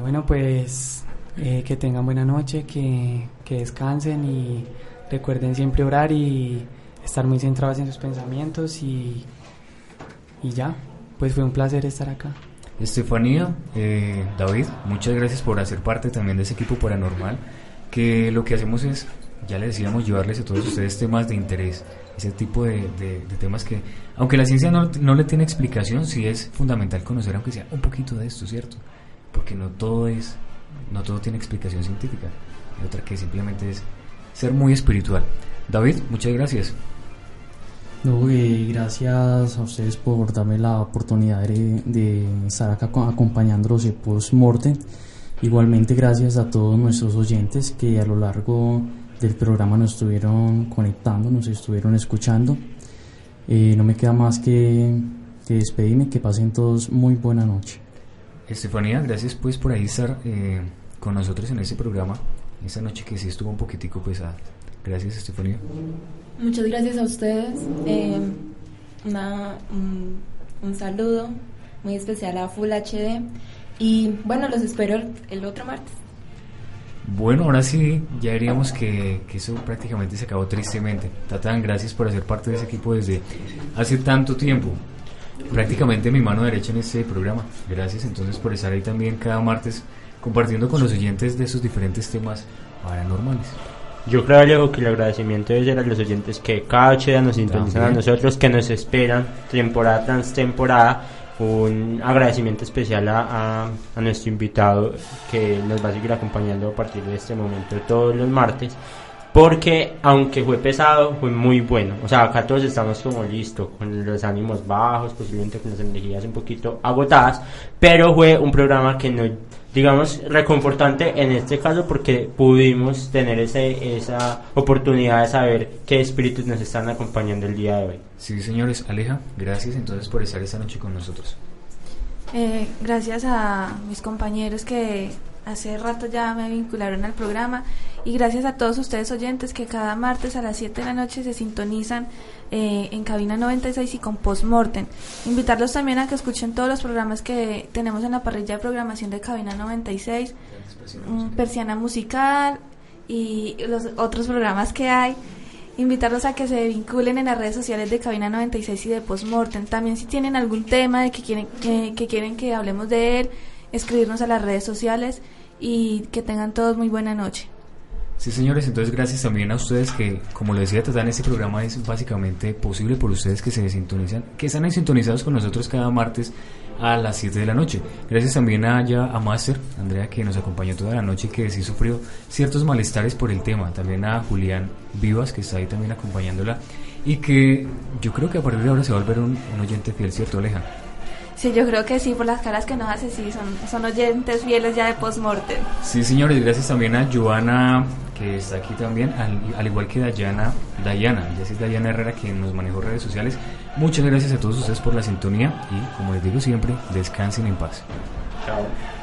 Bueno, pues que tengan buena noche, que descansen y recuerden siempre orar y estar muy centrados en sus pensamientos y ya, pues fue un placer estar acá. Estefanía, David, muchas gracias por hacer parte también de ese equipo paranormal, que lo que hacemos es, ya les decíamos, llevarles a todos ustedes temas de interés, ese tipo de temas que, aunque la ciencia no le tiene explicación, sí es fundamental conocer, aunque sea un poquito de esto, ¿cierto? Porque no todo tiene explicación científica, hay otra que simplemente es ser muy espiritual. David, muchas gracias. No, gracias a ustedes por darme la oportunidad de estar acá acompañándolos en post-mortem. Igualmente gracias a todos nuestros oyentes que a lo largo del programa nos estuvieron conectando, nos estuvieron escuchando. No me queda más que despedirme, que pasen todos muy buena noche. Estefanía, gracias pues por ahí estar con nosotros en este programa, esta noche que sí estuvo un poquitico pesada. Gracias, Estefanía. Muchas gracias a ustedes. Un saludo muy especial a Full HD. Y bueno, los espero el otro martes. Bueno, ahora sí, ya diríamos que eso prácticamente se acabó tristemente. Tatán, gracias por hacer parte de ese equipo desde hace tanto tiempo. Prácticamente mi mano derecha en este programa. Gracias entonces por estar ahí también cada martes compartiendo con los oyentes de esos diferentes temas paranormales. Yo creo, Alejo, que el agradecimiento debe ser a los oyentes que cada 8 días nos sintonizan a nosotros, que nos esperan temporada tras temporada. Un agradecimiento especial a nuestro invitado que nos va a seguir acompañando a partir de este momento todos los martes, porque aunque fue pesado, fue muy bueno. O sea, acá todos estamos como listos, con los ánimos bajos, posiblemente con las energías un poquito agotadas, pero fue un programa que nos, digamos, reconfortante en este caso, porque pudimos tener esa oportunidad de saber qué espíritus nos están acompañando el día de hoy. Sí, señores. Aleja, gracias entonces por estar esta noche con nosotros. Gracias a mis compañeros que hace rato ya me vincularon al programa, y gracias a todos ustedes oyentes que cada martes a las 7 de la noche se sintonizan en Cabina 96 y con Postmortem. Invitarlos también a que escuchen todos los programas que tenemos en la parrilla de programación de Cabina 96, Persiana Musical y los otros programas que hay. Invitarlos a que se vinculen en las redes sociales de Cabina 96 y de Postmortem. También si tienen algún tema de que quieren que hablemos de él, escribirnos a las redes sociales, y que tengan todos muy buena noche. Sí, señores, entonces gracias también a ustedes que, como lo decía Tatán, este programa es básicamente posible por ustedes que se sintonizan, que están ahí sintonizados con nosotros cada martes a las 7 de la noche. Gracias también a Master, Andrea, que nos acompañó toda la noche y que sí sufrió ciertos malestares por el tema. También a Julián Vivas, que está ahí también acompañándola y que yo creo que a partir de ahora se va a volver un oyente fiel, ¿cierto, Aleja? Sí, yo creo que sí, por las caras que nos hace, sí, son oyentes fieles ya de Postmortem. Sí, señores, gracias también a Joana, que está aquí también, al igual que Dayana, es Dayana Herrera, que nos manejó redes sociales. Muchas gracias a todos ustedes por la sintonía y, como les digo siempre, descansen en paz. Chao.